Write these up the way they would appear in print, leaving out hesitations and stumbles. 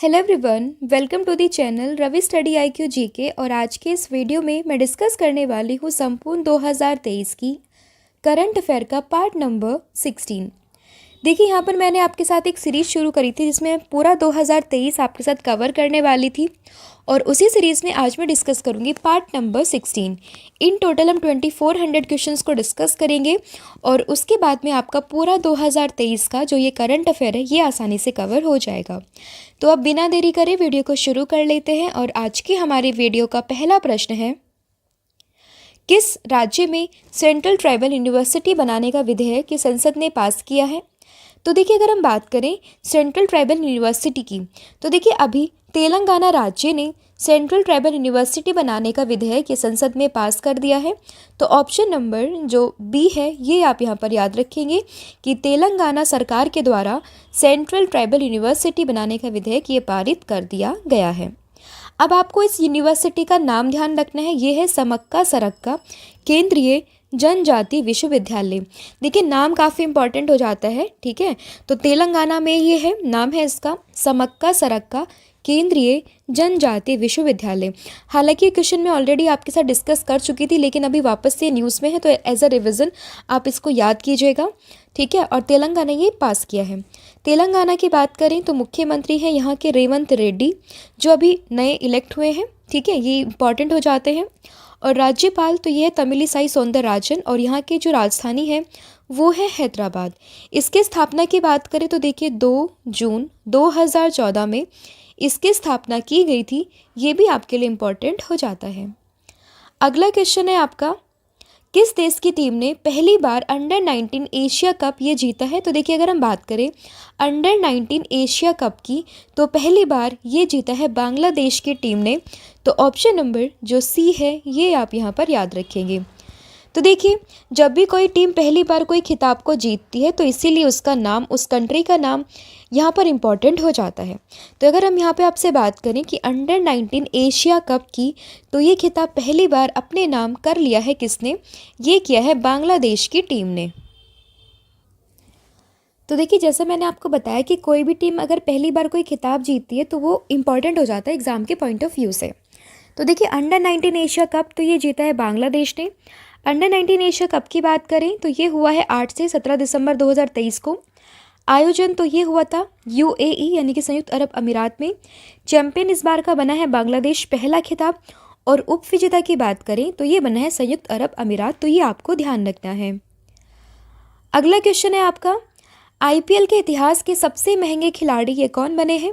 Hello everyone, welcome to the channel Ravi study IQ GK. और आज के इस वीडियो में मैं डिस्कस करने वाली हूँ संपूर्ण 2023 की करंट अफेयर का पार्ट नंबर 16। देखिए, यहाँ पर मैंने आपके साथ एक सीरीज़ शुरू करी थी जिसमें पूरा 2023 आपके साथ कवर करने वाली थी, और उसी सीरीज़ में आज मैं डिस्कस करूँगी पार्ट नंबर 16। इन टोटल हम 2400 क्वेश्चंस को डिस्कस करेंगे, और उसके बाद में आपका पूरा 2023 का जो ये करंट अफेयर है ये आसानी से कवर हो जाएगा। तो अब बिना देरी करे वीडियो को शुरू कर लेते हैं। और आज की हमारी वीडियो का पहला प्रश्न है, किस राज्य में सेंट्रल ट्राइबल यूनिवर्सिटी बनाने का विधेयक संसद ने पास किया है? तो देखिए, अगर हम बात करें सेंट्रल ट्राइबल यूनिवर्सिटी की, तो देखिए अभी तेलंगाना राज्य ने सेंट्रल ट्राइबल यूनिवर्सिटी बनाने का विधेयक संसद में पास कर दिया है। तो ऑप्शन नंबर जो बी है ये आप यहाँ पर याद रखेंगे कि तेलंगाना सरकार के द्वारा सेंट्रल ट्राइबल यूनिवर्सिटी बनाने का विधेयक ये पारित कर दिया गया है। अब आपको इस यूनिवर्सिटी का नाम ध्यान रखना है, ये है समक्का सरक्का केंद्रीय जनजाति विश्वविद्यालय। देखिए, नाम काफ़ी इंपॉर्टेंट हो जाता है, ठीक है। तो तेलंगाना में ये है, नाम है इसका समक्का सरक्का केंद्रीय जनजाति विश्वविद्यालय। हालांकि ये क्वेश्चन मैं ऑलरेडी आपके साथ डिस्कस कर चुकी थी, लेकिन अभी वापस से न्यूज़ में है, तो एज अ रिविज़न आप इसको याद कीजिएगा, ठीक है। और तेलंगाना ये पास किया है। तेलंगाना की बात करें तो मुख्यमंत्री हैं यहाँ के रेवंत रेड्डी, जो अभी नए इलेक्ट हुए हैं, ठीक है, ये इंपॉर्टेंट हो जाते हैं। और राज्यपाल तो ये है तमिलिसाई सौंदरराजन, और यहाँ की जो राजधानी है वो है हैदराबाद। इसके स्थापना की बात करें तो देखिए 2 जून 2014 में इसकी स्थापना की गई थी, ये भी आपके लिए इम्पॉर्टेंट हो जाता है। अगला क्वेश्चन है आपका, किस देश की टीम ने पहली बार अंडर 19 एशिया कप ये जीता है? तो देखिए, अगर हम बात करें अंडर 19 एशिया कप की, तो पहली बार ये जीता है बांग्लादेश की टीम ने। तो ऑप्शन नंबर जो सी है ये आप यहाँ पर याद रखेंगे। तो देखिए, जब भी कोई टीम पहली बार कोई खिताब को जीतती है तो इसीलिए उसका नाम, उस कंट्री का नाम यहाँ पर इम्पॉर्टेंट हो जाता है। तो अगर हम यहाँ पे आपसे बात करें कि अंडर 19 एशिया कप की, तो ये खिताब पहली बार अपने नाम कर लिया है किसने? ये किया है बांग्लादेश की टीम ने। तो देखिए, जैसे मैंने आपको बताया कि कोई भी टीम अगर पहली बार कोई खिताब जीतती है तो वो इम्पॉर्टेंट हो जाता है एग्ज़ाम के पॉइंट ऑफ व्यू से। तो देखिए, अंडर 19 एशिया कप तो ये जीता है बांग्लादेश ने। अंडर 19 एशिया कप की बात करें तो ये हुआ है 8 से 17 दिसंबर 2023 को। आयोजन तो ये हुआ था UAE यानी कि संयुक्त अरब अमीरात में। चैंपियन इस बार का बना है बांग्लादेश, पहला खिताब। और उप विजेता की बात करें तो ये बना है संयुक्त अरब अमीरात, तो ये आपको ध्यान रखना है। अगला क्वेश्चन है आपका, IPL के इतिहास के सबसे महंगे खिलाड़ी ये कौन बने हैं?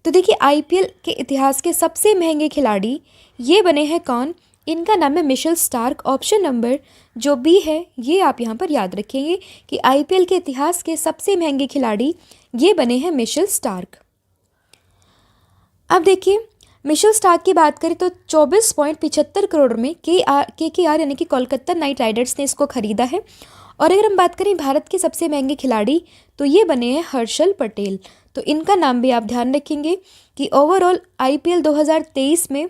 तो देखिए, IPL के इतिहास के सबसे महंगे खिलाड़ी ये बने हैं कौन? इनका नाम है मिशेल स्टार्क। ऑप्शन नंबर जो बी है ये आप यहाँ पर याद रखेंगे कि IPL के इतिहास के सबसे महंगे खिलाड़ी ये बने हैं मिशेल स्टार्क। अब देखिए, मिशेल स्टार्क की बात करें तो 24.75 करोड़ में KKR यानी कि कोलकाता नाइट राइडर्स ने इसको खरीदा है। और अगर हम बात करें भारत के सबसे महंगे खिलाड़ी, तो ये बने हैं हर्षल पटेल। तो इनका नाम भी आप ध्यान रखेंगे कि ओवरऑल IPL 2023 में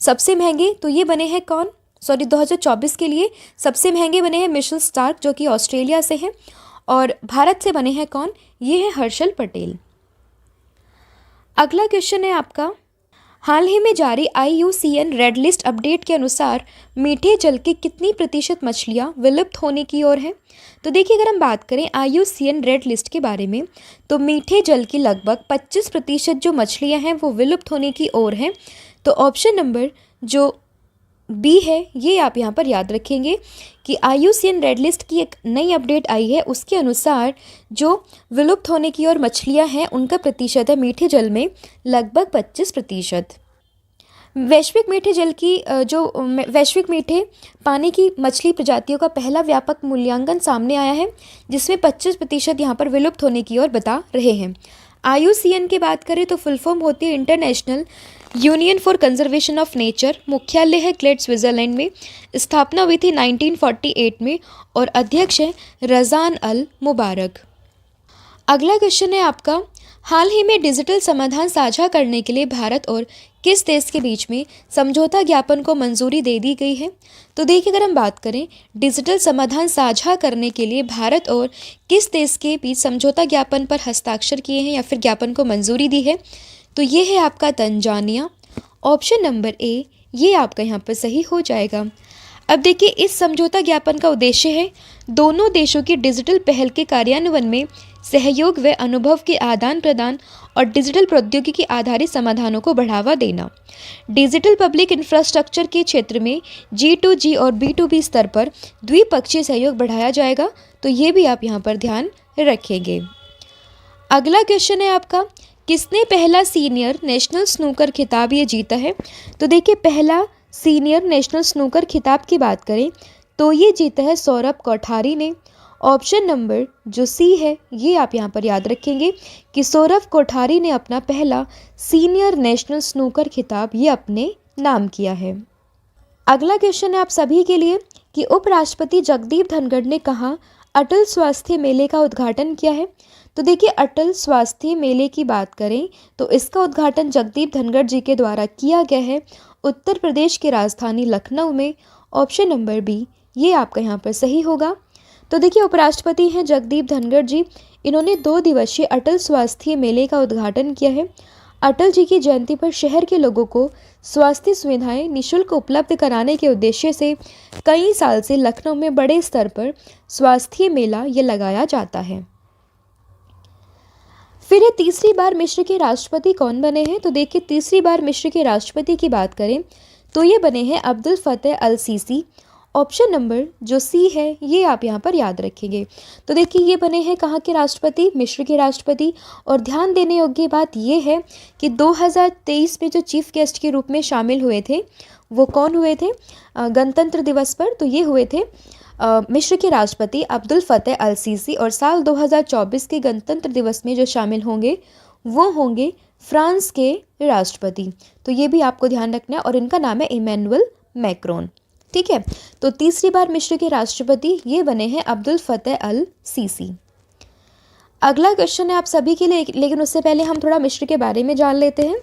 सबसे महंगे तो ये बने हैं कौन? 2024 के लिए सबसे महंगे बने हैं मिशेल स्टार्क, जो कि ऑस्ट्रेलिया से हैं। और भारत से बने हैं कौन? ये है हर्षल पटेल। अगला क्वेश्चन है आपका, हाल ही में जारी IUCN रेड लिस्ट अपडेट के अनुसार मीठे जल की कितनी प्रतिशत मछलियां विलुप्त होने की ओर हैं? तो देखिए, अगर हम बात करें IUCN रेड लिस्ट के बारे में, तो मीठे जल की लगभग 25% जो मछलियां हैं वो विलुप्त होने की ओर हैं। तो ऑप्शन नंबर जो बी है ये आप यहाँ पर याद रखेंगे कि IUCN रेड लिस्ट की एक नई अपडेट आई है, उसके अनुसार जो विलुप्त होने की ओर मछलियाँ हैं उनका प्रतिशत है मीठे जल में लगभग 25%। वैश्विक मीठे जल की वैश्विक मीठे पानी की मछली प्रजातियों का पहला व्यापक मूल्यांकन सामने आया है, जिसमें 25% यहाँ पर विलुप्त होने की ओर बता रहे हैं। IUCN की बात करें तो फुल फॉर्म होती है international union for conservation of nature. मुख्यालय है ग्लेड, स्विट्जरलैंड में। स्थापना हुई थी 1948 में, और अध्यक्ष हैं रज़ान अल मुबारक। अगला क्वेश्चन है आपका, हाल ही में डिजिटल समाधान साझा करने के लिए भारत और किस देश के बीच में समझौता ज्ञापन को मंजूरी दे दी गई है? तो देखिए, अगर हम बात करें डिजिटल समाधान साझा करने के लिए भारत और किस देश के बीच समझौता ज्ञापन पर हस्ताक्षर किए हैं या फिर ज्ञापन को मंजूरी दी है, तो ये है आपका तंजानिया। ऑप्शन नंबर ए ये आपका यहाँ पर सही हो जाएगा। अब देखिए, इस समझौता ज्ञापन का उद्देश्य है दोनों देशों की डिजिटल पहल के कार्यान्वयन में सहयोग व अनुभव के आदान प्रदान और डिजिटल प्रौद्योगिकी आधारित समाधानों को बढ़ावा देना। डिजिटल पब्लिक इंफ्रास्ट्रक्चर के क्षेत्र में G2G और B2B स्तर पर द्विपक्षीय सहयोग बढ़ाया जाएगा। तो ये भी आप यहाँ पर ध्यान रखेंगे। अगला क्वेश्चन है आपका, किसने पहला सीनियर नेशनल स्नूकर खिताब ये जीता है? तो देखिए, पहला सीनियर नेशनल स्नूकर खिताब की बात करें तो ये जीता है सौरभ कोठारी ने। ऑप्शन नंबर जो सी है ये आप यहाँ पर याद रखेंगे कि सौरभ कोठारी ने अपना पहला सीनियर नेशनल स्नूकर खिताब ये अपने नाम किया है। अगला क्वेश्चन है आप सभी के लिए कि उपराष्ट्रपति जगदीप धनखड़ ने कहाँ अटल स्वास्थ्य मेले का उद्घाटन किया है? तो देखिए, अटल स्वास्थ्य मेले की बात करें तो इसका उद्घाटन जगदीप धनखड़ जी के द्वारा किया गया है उत्तर प्रदेश की राजधानी लखनऊ में। ऑप्शन नंबर बी ये आपका यहाँ पर सही होगा। तो देखिए, उपराष्ट्रपति हैं जगदीप धनखड़ जी, इन्होंने 2 दिवसीय अटल स्वास्थ्य मेले का उद्घाटन किया है। अटल जी की जयंती पर शहर के लोगों को स्वास्थ्य सुविधाएं निःशुल्क उपलब्ध कराने के उद्देश्य से कई साल से लखनऊ में बड़े स्तर पर स्वास्थ्य मेला ये लगाया जाता है। फिर ये तीसरी बार मिस्र के राष्ट्रपति कौन बने हैं? तो देखिए, तीसरी बार मिस्र के राष्ट्रपति की बात करें तो ये बने हैं अब्दुल फतेह अल सीसी। ऑप्शन नंबर जो सी है ये आप यहाँ पर याद रखेंगे। तो देखिए, ये बने हैं कहाँ के राष्ट्रपति? मिस्र के राष्ट्रपति। और ध्यान देने योग्य बात ये है कि 2023 में जो चीफ गेस्ट के रूप में शामिल हुए थे वो कौन हुए थे गणतंत्र दिवस पर? तो ये हुए थे मिस्र के राष्ट्रपति अब्दुल फतेह अल सीसी। और साल 2024 के गणतंत्र दिवस में जो शामिल होंगे वो होंगे फ्रांस के राष्ट्रपति। तो ये भी आपको ध्यान रखना है और इनका नाम है इमैनुअल मैक्रोन। ठीक है, तो तीसरी बार मिस्र के राष्ट्रपति ये बने हैं अब्दुल फतेह अल सीसी। अगला क्वेश्चन है आप सभी के लिए, लेकिन उससे पहले हम थोड़ा मिस्र के बारे में जान लेते हैं।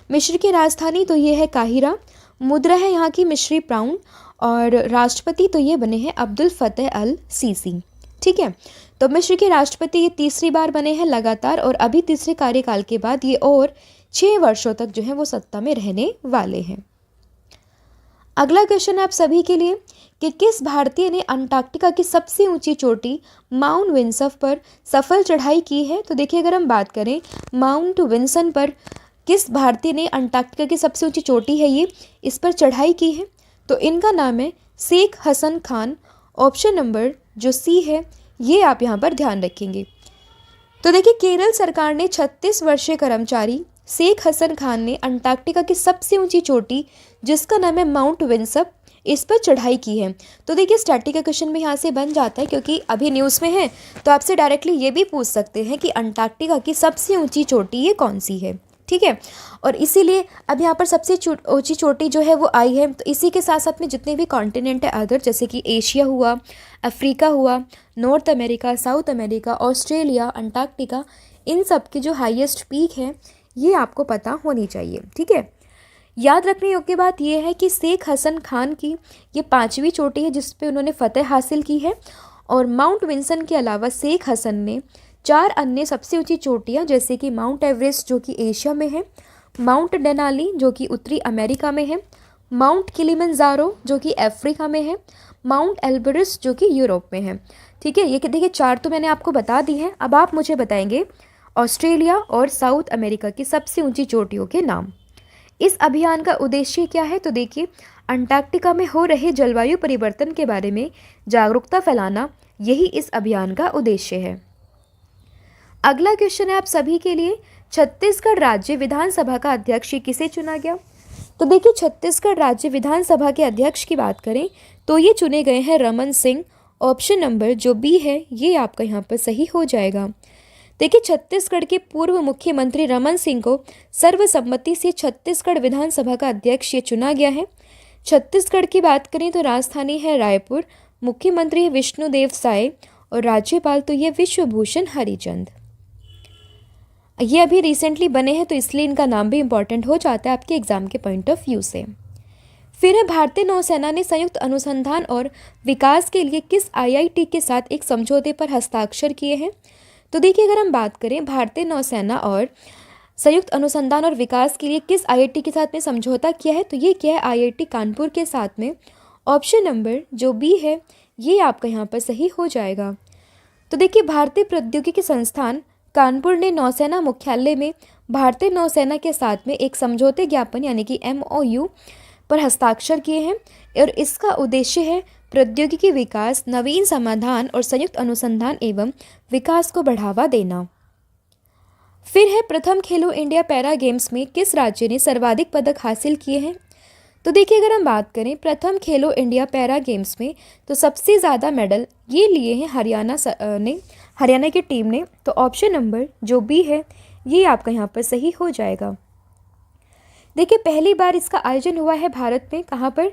मिस्र की राजधानी तो ये है काहिरा, मुद्रा है यहाँ की मिस्री पाउंड और राष्ट्रपति तो ये बने हैं अब्दुल फतेह अल सीसी। ठीक है, तो मिस्र के राष्ट्रपति ये तीसरी बार बने हैं लगातार और अभी तीसरे कार्यकाल के बाद ये और 6 वर्षों तक जो है वो सत्ता में रहने वाले हैं। अगला क्वेश्चन है आप सभी के लिए कि किस भारतीय ने अंटार्कटिका की सबसे ऊंची चोटी माउंट विंसन पर सफल चढ़ाई की है? तो देखिए, अगर हम बात करें माउंट विंसन पर किस भारतीय ने अंटार्कटिका की सबसे ऊंची चोटी है ये इस पर चढ़ाई की है, तो इनका नाम है शेख हसन खान। ऑप्शन नंबर जो सी है ये आप यहाँ पर ध्यान रखेंगे। तो देखिए, केरल सरकार ने 36 वर्षीय कर्मचारी शेख हसन खान ने अंटार्कटिका की सबसे ऊंची चोटी जिसका नाम है माउंट विंसन इस पर चढ़ाई की है। तो देखिए, स्टैटिक का क्वेश्चन भी यहाँ से बन जाता है क्योंकि अभी न्यूज़ में है, तो आपसे डायरेक्टली ये भी पूछ सकते हैं कि अंटार्कटिका की सबसे ऊंची चोटी ये कौन सी है। ठीक है, और इसीलिए अब यहाँ पर सबसे ऊंची चोटी जो है वो आई है। तो इसी के साथ साथ में जितने भी कॉन्टिनेंट है अदर, जैसे कि एशिया हुआ, अफ्रीका हुआ, North America, South America, Australia, Antarctica, इन सब की जो हाईएस्ट पीक है ये आपको पता होनी चाहिए। ठीक है, याद रखने योग्य बात यह है कि शेख हसन खान की ये 5वीं चोटी है जिस पे उन्होंने फतेह हासिल की है। और माउंट विंसन के अलावा शेख हसन ने 4 अन्य सबसे ऊंची चोटियाँ जैसे कि माउंट एवरेस्ट जो कि एशिया में है, माउंट डेनाली जो कि उत्तरी अमेरिका में है, माउंट किलिमंजारो जो कि अफ्रीका में है, माउंट एल्ब्रस जो कि यूरोप में है। ठीक है, ये देखिए 4 तो मैंने आपको बता दी हैं। अब आप मुझे बताएंगे ऑस्ट्रेलिया और साउथ अमेरिका की सबसे ऊंची चोटियों के नाम। इस अभियान का उद्देश्य क्या है? तो देखिए, अंटार्कटिका में हो रहे जलवायु परिवर्तन के बारे में जागरूकता फैलाना, यही इस अभियान का उद्देश्य है। अगला क्वेश्चन है आप सभी के लिए, छत्तीसगढ़ राज्य विधानसभा का अध्यक्ष किसे चुना गया? तो देखिए, छत्तीसगढ़ राज्य विधानसभा के अध्यक्ष की बात करें तो ये चुने गए हैं रमन सिंह। ऑप्शन नंबर जो बी है ये आपका यहाँ पर सही हो जाएगा। देखिए, छत्तीसगढ़ के पूर्व मुख्यमंत्री रमन सिंह को सर्वसम्मति से छत्तीसगढ़ विधानसभा का अध्यक्ष ये चुना गया है। छत्तीसगढ़ की बात करें तो राजधानी है रायपुर, मुख्यमंत्री है विष्णुदेव साय और राज्यपाल तो ये विश्वभूषण हरिचंद। ये अभी रिसेंटली बने हैं तो इसलिए इनका नाम भी इम्पॉर्टेंट हो जाता है आपके एग्ज़ाम के पॉइंट ऑफ व्यू से। फिर है भारतीय नौसेना ने संयुक्त अनुसंधान और विकास के लिए किस आईआईटी के साथ एक समझौते पर हस्ताक्षर किए हैं। तो देखिए, अगर हम बात करें भारतीय नौसेना और संयुक्त अनुसंधान और विकास के लिए किस आईआईटी के साथ में समझौता किया है, तो ये क्या है, आईआईटी कानपुर के साथ में। ऑप्शन नंबर जो बी है ये आपका यहाँ पर सही हो जाएगा। तो देखिए, भारतीय प्रौद्योगिकी संस्थान कानपुर ने नौसेना मुख्यालय में भारतीय नौसेना के साथ में एक समझौते ज्ञापन यानी कि MOU पर हस्ताक्षर किए हैं और इसका उद्देश्य है प्रौद्योगिकी विकास, नवीन समाधान और संयुक्त अनुसंधान एवं विकास को बढ़ावा देना। फिर है प्रथम खेलो इंडिया पैरा गेम्स में किस राज्य ने सर्वाधिक पदक हासिल किए हैं। तो देखिए, अगर हम बात करें प्रथम खेलो इंडिया पैरा गेम्स में तो सबसे ज़्यादा मेडल ये लिए हैं हरियाणा की टीम ने। तो ऑप्शन नंबर जो बी है ये आपका यहाँ पर सही हो जाएगा। देखिए, पहली बार इसका आयोजन हुआ है भारत में, कहाँ पर,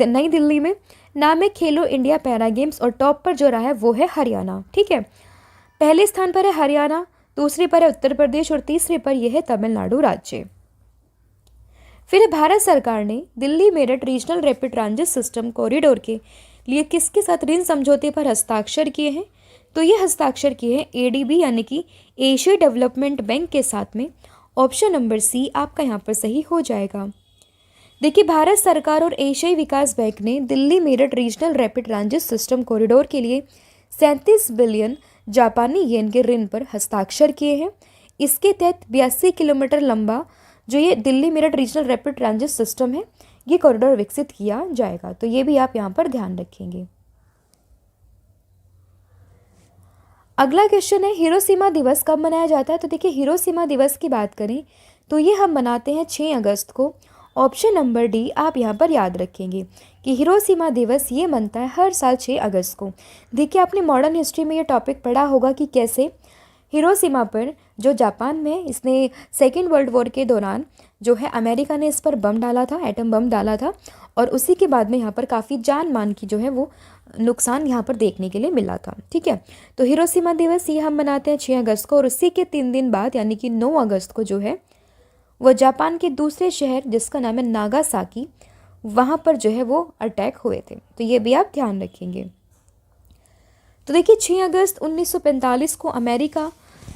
नई दिल्ली में। नाम है खेलो इंडिया पैरा गेम्स और टॉप पर जो रहा है वो है हरियाणा। ठीक है, पहले स्थान पर है हरियाणा, दूसरे पर है उत्तर प्रदेश और तीसरे पर यह है तमिलनाडु राज्य। फिर भारत सरकार ने Delhi Meerut regional rapid transit system corridor के लिए किसके साथ ऋण समझौते पर हस्ताक्षर किए हैं। तो ये हस्ताक्षर किए हैं ADB यानी कि एशिया डेवलपमेंट बैंक के साथ में। ऑप्शन नंबर सी आपका यहाँ पर सही हो जाएगा। देखिए, भारत सरकार और एशियाई विकास बैंक ने Delhi Meerut regional rapid transit system corridor के लिए 37 बिलियन जापानी येन के ऋण पर हस्ताक्षर किए हैं। इसके तहत 82 किलोमीटर लंबा जो ये Delhi Meerut regional rapid transit system है ये कॉरिडोर विकसित किया जाएगा। तो ये भी आप यहाँ पर ध्यान रखेंगे। अगला क्वेश्चन है हिरोशिमा दिवस कब मनाया जाता है। तो देखिए, हिरोशिमा दिवस की बात करें तो ये हम मनाते हैं 6 अगस्त को। ऑप्शन नंबर डी आप यहाँ पर याद रखेंगे कि हिरोशिमा दिवस ये मनता है हर साल 6 अगस्त को। देखिए, आपने मॉडर्न हिस्ट्री में ये टॉपिक पढ़ा होगा कि कैसे हिरोशिमा पर जो जापान में इसने सेकेंड वर्ल्ड वॉर के दौरान जो है अमेरिका ने इस पर बम डाला था, एटम बम डाला था, और उसी के बाद में यहाँ पर काफ़ी जान मान की जो है वो नुकसान यहाँ पर देखने के लिए मिला था। ठीक है, तो हिरोशिमा दिवस ये हम मनाते हैं 6 अगस्त को, और उसी के 3 दिन बाद यानी कि 9 अगस्त को जो है वो जापान के दूसरे शहर जिसका नाम है नागासाकी, वहाँ पर जो है वो अटैक हुए थे। तो ये भी आप ध्यान रखेंगे। तो देखिए, 6 अगस्त 1945 को अमेरिका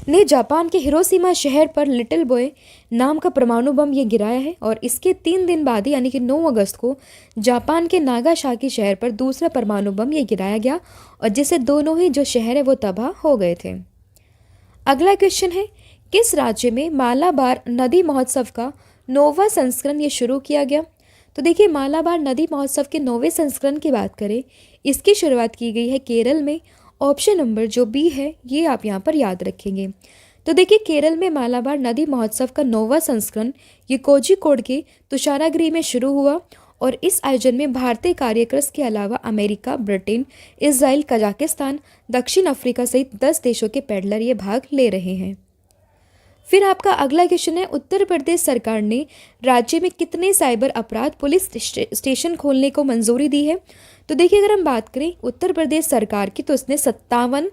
ने जापान के हिरोशिमा शहर पर लिटिल बॉय नाम का परमाणु बम ये गिराया है, और इसके 3 दिन बाद यानी कि 9 अगस्त को जापान के नागासाकी शहर पर दूसरा परमाणु बम ये गिराया गया, और जिससे दोनों ही जो शहर है वो तबाह हो गए थे। अगला क्वेश्चन है किस राज्य में मालाबार नदी महोत्सव का 9वां संस्करण ये शुरू किया गया। तो देखिए, मालाबार नदी महोत्सव के 9वें संस्करण की बात करें, इसकी शुरुआत की गई है केरल में। ऑप्शन नंबर जो बी है ये आप यहाँ पर याद रखेंगे। तो देखिए, केरल में मालाबार नदी महोत्सव का 9वां संस्करण ये कोझिकोड के तुषारागिरी में शुरू हुआ, और इस आयोजन में भारतीय कार्यक्रम के अलावा अमेरिका, ब्रिटेन, इजराइल, कजाकिस्तान, दक्षिण अफ्रीका सहित 10 देशों के पैडलर ये भाग ले रहे हैं। फिर आपका अगला क्वेश्चन है उत्तर प्रदेश सरकार ने राज्य में कितने साइबर अपराध पुलिस स्टेशन खोलने को मंजूरी दी है। तो देखिए, अगर हम बात करें उत्तर प्रदेश सरकार की तो उसने 57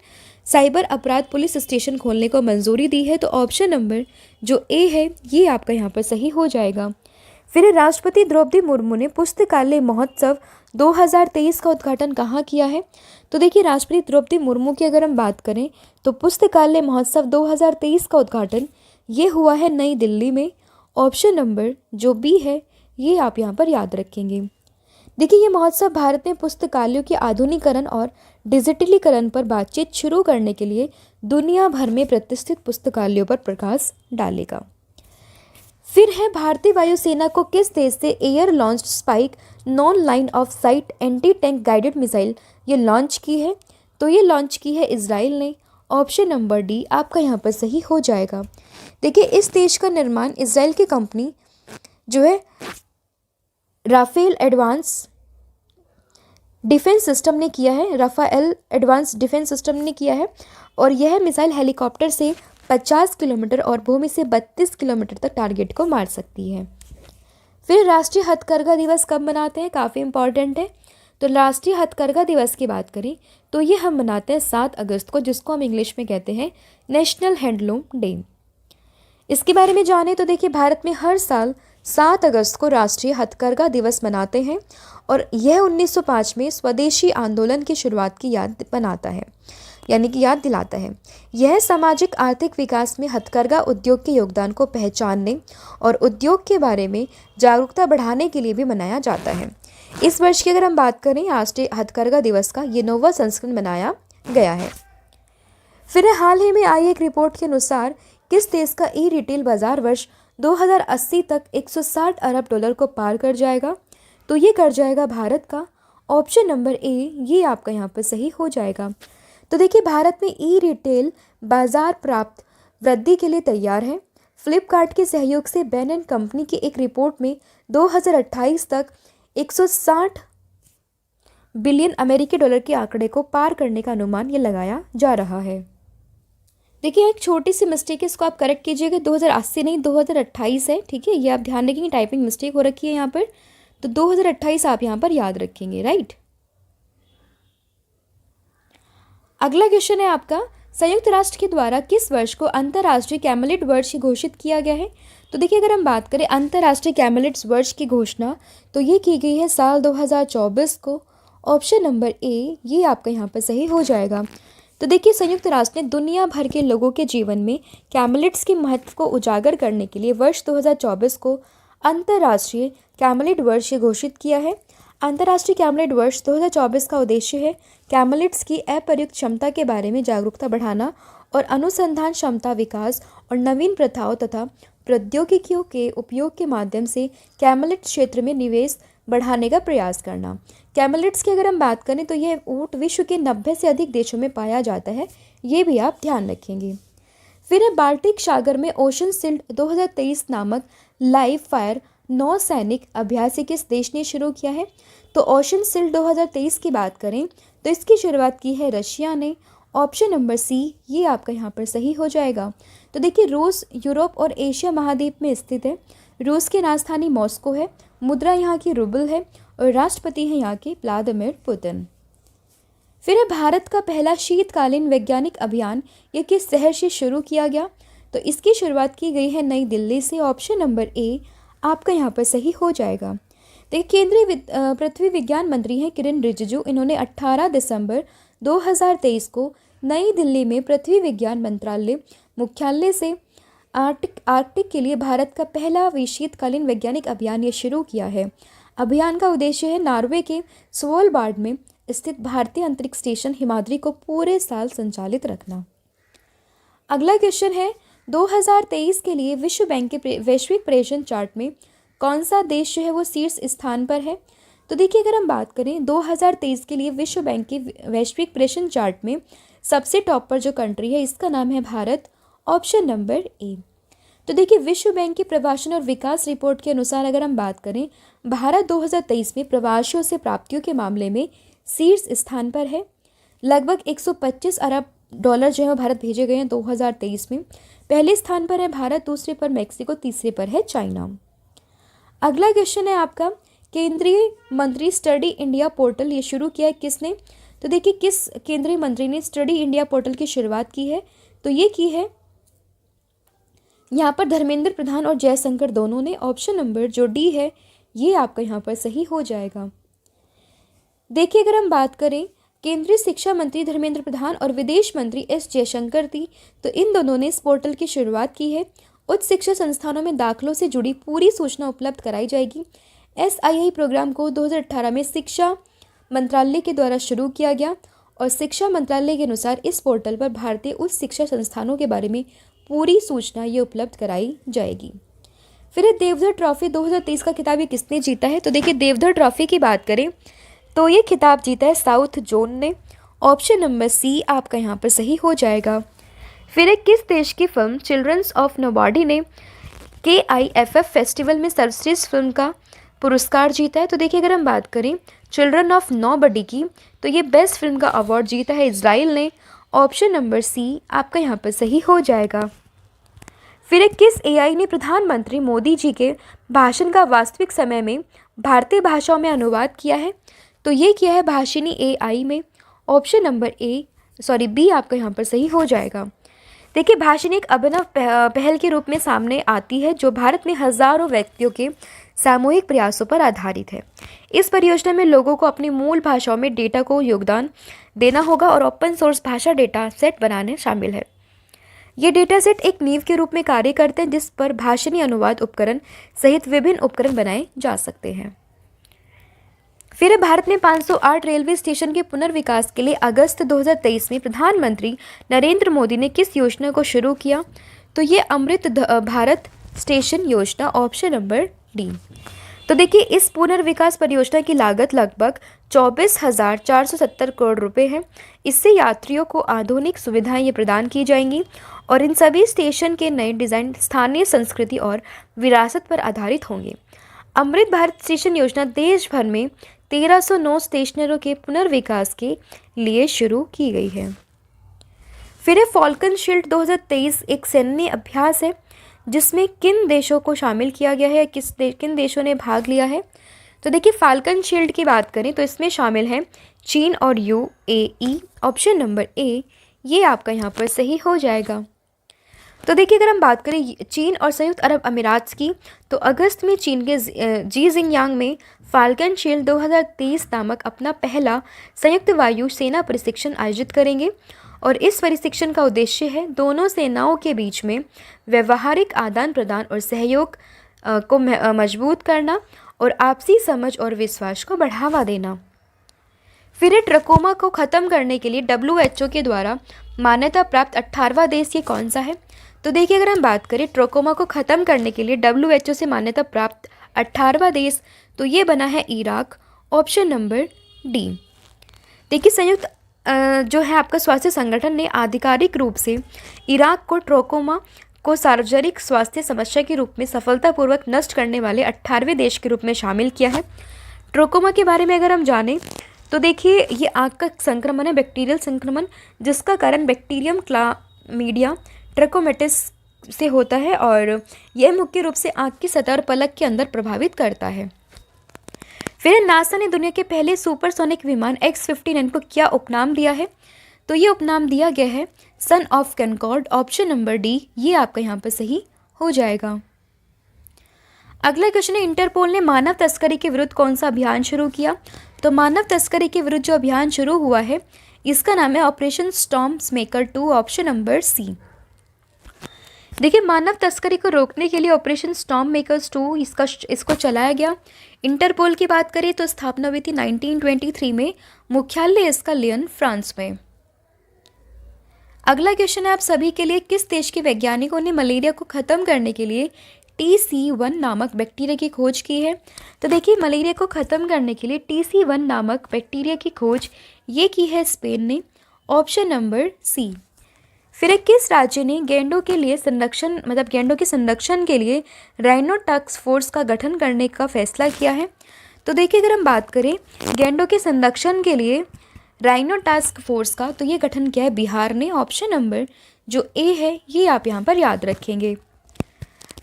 साइबर अपराध पुलिस स्टेशन खोलने को मंजूरी दी है। तो ऑप्शन नंबर जो ए है ये आपका यहाँ पर सही हो जाएगा। फिर राष्ट्रपति द्रौपदी मुर्मू ने पुस्तकालय महोत्सव 2023 का उद्घाटन कहाँ किया है। तो देखिए, राष्ट्रपति द्रौपदी मुर्मू की अगर हम बात करें तो पुस्तकालय महोत्सव 2023 का उद्घाटन ये हुआ है नई दिल्ली में। ऑप्शन नंबर जो बी है ये आप यहाँ पर याद रखेंगे। देखिए, ये महोत्सव भारत में पुस्तकालयों के आधुनिकीकरण और डिजिटलीकरण पर बातचीत शुरू करने के लिए दुनिया भर में प्रतिष्ठित पुस्तकालयों पर प्रकाश डालेगा। फिर है भारतीय वायुसेना को किस देश से air launch spike non line of site anti tank guided missile ये लॉन्च की है। तो ये लॉन्च की है इजराइल ने। ऑप्शन नंबर डी आपका यहाँ पर सही हो जाएगा। देखिए, इस देश का निर्माण इजराइल की कंपनी जो है राफेल एडवांस डिफेंस सिस्टम ने किया है, राफेल एडवांस डिफेंस सिस्टम ने किया है, और यह मिसाइल हेलीकॉप्टर से 50 किलोमीटर और भूमि से 32 किलोमीटर तक टारगेट को मार सकती है। फिर राष्ट्रीय हथकरघा दिवस कब मनाते हैं, काफ़ी इंपॉर्टेंट है। तो राष्ट्रीय हथकरघा दिवस की बात करें तो ये हम मनाते हैं 7 अगस्त को, जिसको हम इंग्लिश में कहते हैं नेशनल हैंडलूम डे। इसके बारे में जाने तो देखिए, भारत में हर साल 7 अगस्त को राष्ट्रीय हथकरघा दिवस मनाते हैं और यह 1905 में स्वदेशी आंदोलन की शुरुआत की याद बनाता है, यानी कि याद दिलाता है। यह सामाजिक आर्थिक विकास में हथकरघा उद्योग के योगदान को पहचानने और उद्योग के बारे में जागरूकता बढ़ाने के लिए भी मनाया जाता है। इस वर्ष की अगर हम बात करें राष्ट्रीय हथकरघा दिवस का, ये 9वां संस्करण मनाया गया है। फिर हाल ही में आई एक रिपोर्ट के अनुसार किस देश का ई रिटेल बाजार वर्ष 2080 तक 160 अरब डॉलर को पार कर जाएगा? तो ये कर जाएगा भारत का। ऑप्शन नंबर ए ये आपका यहाँ पर सही हो जाएगा। तो देखिए, भारत में ई रिटेल बाजार प्राप्त वृद्धि के लिए तैयार है। फ्लिपकार्ट के सहयोग से बैन एंड कंपनी की एक रिपोर्ट में 2028 तक 160 बिलियन अमेरिकी डॉलर के आंकड़े को पार करने का अनुमान ये लगाया जा रहा है। देखिए, एक छोटी सी मिस्टेक है, इसको आप करेक्ट कीजिएगा। 2080 नहीं 2028 है, ठीक है। ये आप ध्यान रखेंगे, टाइपिंग मिस्टेक हो रखी है यहाँ पर, तो 2028 आप यहाँ पर याद रखेंगे, राइट। अगला क्वेश्चन है आपका, संयुक्त राष्ट्र के द्वारा किस वर्ष को अंतर्राष्ट्रीय कैमलिड वर्ष घोषित किया गया है? तो देखिए, अगर हम बात करें अंतर्राष्ट्रीय कैमलिड्स वर्ष की घोषणा, तो ये की गई है साल 2024 को। ऑप्शन नंबर ए ये आपका यहाँ पर सही हो जाएगा। तो देखिए, संयुक्त राष्ट्र ने दुनिया भर के लोगों के जीवन में कैमलिड्स के महत्व को उजागर करने के लिए वर्ष 2024 को अंतर्राष्ट्रीय कैमलिड वर्ष घोषित किया है। अंतर्राष्ट्रीय कैमलिड वर्ष 2024 का उद्देश्य है कैमलिड्स की अप्रयुक्त क्षमता के बारे में जागरूकता बढ़ाना और अनुसंधान क्षमता विकास और नवीन प्रथाओं तथा प्रौद्योगिकियों के उपयोग के माध्यम से कैमलिड क्षेत्र में निवेश बढ़ाने का प्रयास करना। कैमलिड्स की अगर हम बात करें तो यह ऊँट विश्व के 90 से अधिक देशों में पाया जाता है, ये भी आप ध्यान रखेंगे। फिर है बाल्टिक सागर में ओशन शील्ड 2023 नामक लाइव फायर नौसैनिक अभ्यास किस देश ने शुरू किया है? तो ओशन शील्ड 2023 की बात करें तो इसकी शुरुआत की है रशिया ने। ऑप्शन नंबर सी ये आपका यहाँ पर सही हो जाएगा। तो देखिए, रूस यूरोप और एशिया महाद्वीप में स्थित है। रूस की राजधानी मॉस्को है, मुद्रा यहाँ की रूबल है और राष्ट्रपति हैं यहाँ के व्लादिमीर पुतिन। फिर है भारत का पहला शीतकालीन वैज्ञानिक अभियान ये किस शहर से शुरू किया गया? तो इसकी शुरुआत की गई है नई दिल्ली से। ऑप्शन नंबर ए आपका यहाँ पर सही हो जाएगा। देखिए, केंद्रीय पृथ्वी विज्ञान मंत्री हैं किरण रिजिजू। इन्होंने 18 दिसंबर 2023 को नई दिल्ली में पृथ्वी विज्ञान मंत्रालय मुख्यालय से आर्कटिक के लिए भारत का पहला शीतकालीन वैज्ञानिक अभियान ये शुरू किया है। अभियान का उद्देश्य है नॉर्वे के स्वालबार्ड में स्थित भारतीय अंतरिक्ष स्टेशन हिमाद्री को पूरे साल संचालित रखना। अगला क्वेश्चन है, 2023 के लिए विश्व बैंक के वैश्विक पर्यटन चार्ट में कौन सा देश जो है वो शीर्ष स्थान पर है? तो देखिए, अगर हम बात करें 2023 के लिए विश्व बैंक के वैश्विक पर्यटन चार्ट में सबसे टॉप पर जो कंट्री है इसका नाम है भारत। ऑप्शन नंबर ए। तो देखिए, विश्व बैंक की प्रवासन और विकास रिपोर्ट के अनुसार अगर हम बात करें, भारत 2023 में प्रवासियों से प्राप्तियों के मामले में शीर्ष स्थान पर है। लगभग 125 अरब डॉलर जो है भारत भेजे गए हैं 2023 में। पहले स्थान पर है भारत, दूसरे पर मैक्सिको, तीसरे पर है चाइना। अगला क्वेश्चन है आपका, केंद्रीय मंत्री स्टडी इंडिया पोर्टल ये शुरू किया है किसने? तो देखिए, किस केंद्रीय मंत्री ने स्टडी इंडिया पोर्टल की शुरुआत की है? तो ये की है यहाँ पर धर्मेंद्र प्रधान और जयशंकर दोनों ने। ऑप्शन नंबर जो डी है ये आपका यहाँ पर सही हो जाएगा। देखिए, अगर हम बात करें केंद्रीय शिक्षा मंत्री धर्मेंद्र प्रधान और विदेश मंत्री एस जयशंकर थी, तो इन दोनों ने इस पोर्टल की शुरुआत की है। उच्च शिक्षा संस्थानों में दाखिलों से जुड़ी पूरी सूचना उपलब्ध कराई जाएगी। SII प्रोग्राम को 2018 में शिक्षा मंत्रालय के द्वारा शुरू किया गया और शिक्षा मंत्रालय के अनुसार इस पोर्टल पर भारतीय उच्च शिक्षा संस्थानों के बारे में पूरी सूचना ये उपलब्ध कराई जाएगी। फिर देवधर ट्रॉफी 2023 का खिताब ये किसने जीता है? तो देखिए, देवधर ट्रॉफी की बात करें तो ये खिताब जीता है साउथ जोन ने। ऑप्शन नंबर सी आपका यहाँ पर सही हो जाएगा। फिर किस देश की फिल्म चिल्ड्रंस ऑफ नोबॉडी ने KIFF फेस्टिवल में सर्वश्रेष्ठ फिल्म का पुरस्कार जीता है? तो देखिए, अगर हम बात करें चिल्ड्रन ऑफ नोबॉडी की, तो ये बेस्ट फिल्म का अवार्ड जीता है इजराइल ने। ऑप्शन नंबर सी आपका यहाँ पर सही हो जाएगा। फिर किस AI ने प्रधानमंत्री मोदी जी के भाषण का वास्तविक समय में भारतीय भाषाओं में अनुवाद किया है? तो ये किया है भाषिनी AI में। ऑप्शन नंबर बी आपका यहाँ पर सही हो जाएगा। देखिए, भाषिनी एक अभिनव पहल के रूप में सामने आती है जो भारत में हजारों व्यक्तियों के सामूहिक प्रयासों पर आधारित है। इस परियोजना में लोगों को अपनी मूल भाषाओं में डेटा को योगदान देना होगा और ओपन सोर्स भाषा डेटा सेट बनाने शामिल है। ये डेटा सेट एक नींव के रूप में कार्य करते हैं जिस पर भाषिनी अनुवाद उपकरण सहित विभिन्न उपकरण बनाए जा सकते हैं। फिर भारत में 508 रेलवे स्टेशन के पुनर्विकास के लिए अगस्त 2023 में प्रधानमंत्री नरेंद्र मोदी ने किस योजना को शुरू किया? तो ये अमृत भारत स्टेशन योजना, ऑप्शन नंबर डी। तो देखिए, इस पुनर्विकास परियोजना की लागत लगभग 24,470 करोड़ रुपए है। इससे यात्रियों को आधुनिक सुविधाएं ये प्रदान की जाएंगी और इन सभी स्टेशन के नए डिज़ाइन स्थानीय संस्कृति और विरासत पर आधारित होंगे। अमृत भारत स्टेशन योजना देश भर में 1309 स्टेशनों के पुनर्विकास के लिए शुरू की गई है। फिर फॉल्कन शील्ड 2023 एक सैन्य अभ्यास है जिसमें किन देशों को शामिल किया गया है, किन देशों ने भाग लिया है? तो देखिए, फाल्कन शील्ड की बात करें तो इसमें शामिल हैं चीन और UAE, ऑप्शन नंबर ए ये आपका यहाँ पर सही हो जाएगा। तो देखिए, अगर हम बात करें चीन और संयुक्त अरब अमीरात की, तो अगस्त में चीन के जीजिंगयांग में फाल्कन शील्ड 2023 नामक अपना पहला संयुक्त वायु सेना प्रशिक्षण आयोजित करेंगे और इस प्रशिक्षण का उद्देश्य है दोनों सेनाओं के बीच में व्यवहारिक आदान प्रदान और सहयोग को मजबूत करना और आपसी समझ और विश्वास को बढ़ावा देना। फिर ट्रकोमा को ख़त्म करने के लिए WHO के द्वारा मान्यता प्राप्त 18वां देश ये कौन सा है? तो देखिए, अगर हम बात करें ट्रकोमा को ख़त्म करने के लिए WHO से मान्यता प्राप्त 18वां देश, तो ये बना है इराक, ऑप्शन नंबर डी। देखिए, संयुक्त जो है आपका स्वास्थ्य संगठन ने आधिकारिक रूप से इराक को ट्रकोमा को सार्वजनिक स्वास्थ्य समस्या के रूप में सफलतापूर्वक नष्ट करने वाले 18वें देश के रूप में शामिल किया है। ट्रकोमा के बारे में अगर हम जानें तो देखिए, ये आँख का संक्रमण है, बैक्टीरियल संक्रमण, जिसका कारण बैक्टीरियम क्लामीडिया ट्रकोमेटिस से होता है और यह मुख्य रूप से आँख की सतह और पलक के अंदर प्रभावित करता है। फिर नासा ने दुनिया के पहले सुपरसोनिक विमान X-59 को क्या उपनाम दिया है? तो ये उपनाम दिया गया है son of concord, option number D ये आपका यहाँ पर सही हो जाएगा। अगला क्वेश्चन है, इंटरपोल ने मानव तस्करी के विरुद्ध कौन सा अभियान शुरू किया? तो मानव तस्करी के विरुद्ध जो अभियान शुरू हुआ है इसका नाम है operation storm maker 2, option number C. देखिए, मानव तस्करी को रोकने के लिए ऑपरेशन स्टॉर्म मेकर्स 2 इसको चलाया गया। इंटरपोल की बात करें तो स्थापना हुई थी 1923 में, मुख्यालय इसका लियन, फ्रांस में। अगला क्वेश्चन है आप सभी के लिए, किस देश के वैज्ञानिकों ने मलेरिया को ख़त्म करने के लिए TC1 नामक बैक्टीरिया की खोज की है? तो देखिए, मलेरिया को ख़त्म करने के लिए TC1 नामक बैक्टीरिया की खोज ये की है स्पेन ने, ऑप्शन नंबर सी। फिर किस राज्य ने गैंडों के लिए गैंडों के संरक्षण के लिए राइनो टास्क फोर्स का गठन करने का फैसला किया है? तो देखिए, अगर हम बात करें गैंडों के संरक्षण के लिए राइनो टास्क फोर्स का, तो ये गठन किया है बिहार ने, ऑप्शन नंबर जो ए है ये आप यहाँ पर याद रखेंगे।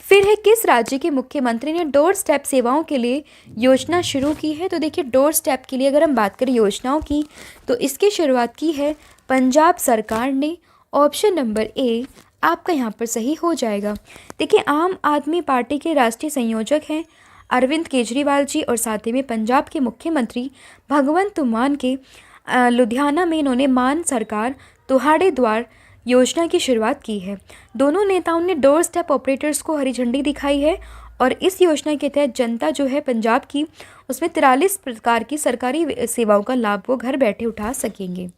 फिर है किस राज्य के मुख्यमंत्री ने डोर स्टेप सेवाओं के लिए योजना शुरू की है? तो देखिए, डोर स्टेप के लिए अगर हम बात करें योजनाओं की, तो इसकी शुरुआत की है पंजाब सरकार ने, ऑप्शन नंबर ए आपका यहाँ पर सही हो जाएगा। देखिए, आम आदमी पार्टी के राष्ट्रीय संयोजक हैं अरविंद केजरीवाल जी और साथ ही में पंजाब के मुख्यमंत्री भगवंत मान के लुधियाना में इन्होंने मान सरकार तुहाड़े द्वार योजना की शुरुआत की है। दोनों नेताओं ने डोर स्टेप ऑपरेटर्स को हरी झंडी दिखाई है और इस योजना के तहत जनता जो है पंजाब की, उसमें 43 प्रकार की सरकारी सेवाओं का लाभ वो घर बैठे उठा सकेंगे।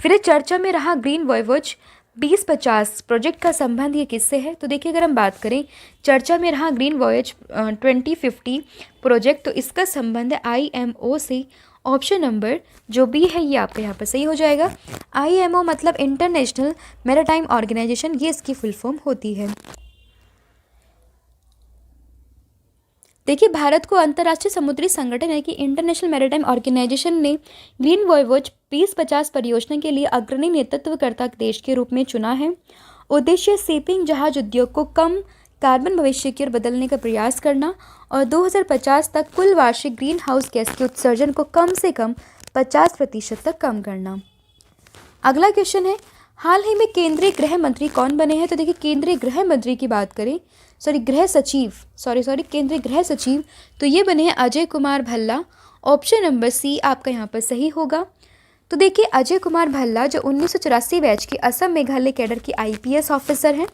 फिर चर्चा में रहा ग्रीन वॉयवोज 2050 प्रोजेक्ट का संबंध ये किससे है? तो देखिए, अगर हम बात करें चर्चा में रहा ग्रीन वॉयज 2050 प्रोजेक्ट, तो इसका संबंध है IMO से, ऑप्शन नंबर जो बी है ये आपका यहाँ पर सही हो जाएगा। IMO मतलब इंटरनेशनल मैरीटाइम ऑर्गेनाइजेशन, ये इसकी फुल फॉर्म होती है। देखिए, भारत को अंतर्राष्ट्रीय समुद्री संगठन है कि इंटरनेशनल मैरीटाइम ऑर्गेनाइजेशन ने ग्रीन वॉयवोज 2050 परियोजना के लिए अग्रणी नेतृत्वकर्ता देश के रूप में चुना है। उद्देश्य शिपिंग जहाज उद्योग को कम कार्बन भविष्य की ओर बदलने का प्रयास करना और 2050 तक कुल वार्षिक ग्रीन हाउस गैस के उत्सर्जन को कम से कम 50% तक कम करना। अगला क्वेश्चन है, हाल ही में केंद्रीय गृह मंत्री कौन बने हैं? तो देखिए केंद्रीय गृह मंत्री की बात करें, केंद्रीय गृह सचिव, तो ये बने हैं Ajay Kumar Bhalla. Option number C आपका यहाँ पर सही होगा। तो देखिए अजय कुमार भल्ला जो 1984 बैच के असम मेघालय कैडर के IPS ऑफिसर हैं।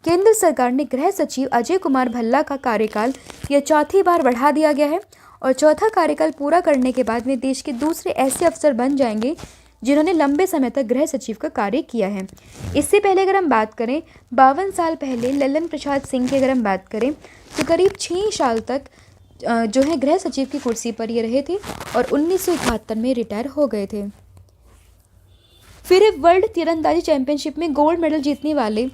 केंद्र सरकार ने गृह सचिव अजय कुमार भल्ला का कार्यकाल यह चौथी बार बढ़ा दिया गया है और चौथा कार्यकाल पूरा करने के बाद वे देश के दूसरे ऐसे अफसर बन जाएंगे जिन्होंने लंबे समय तक गृह सचिव का कार्य किया है। इससे पहले अगर हम बात करें 52 साल पहले ललन प्रसाद सिंह की अगर हम बात करें तो करीब 6 साल तक जो है गृह सचिव की कुर्सी पर ये रहे थे और 1971 में रिटायर हो गए थे। फिर वर्ल्ड तीरंदाजी चैंपियनशिप में गोल्ड मेडल जीतने वाले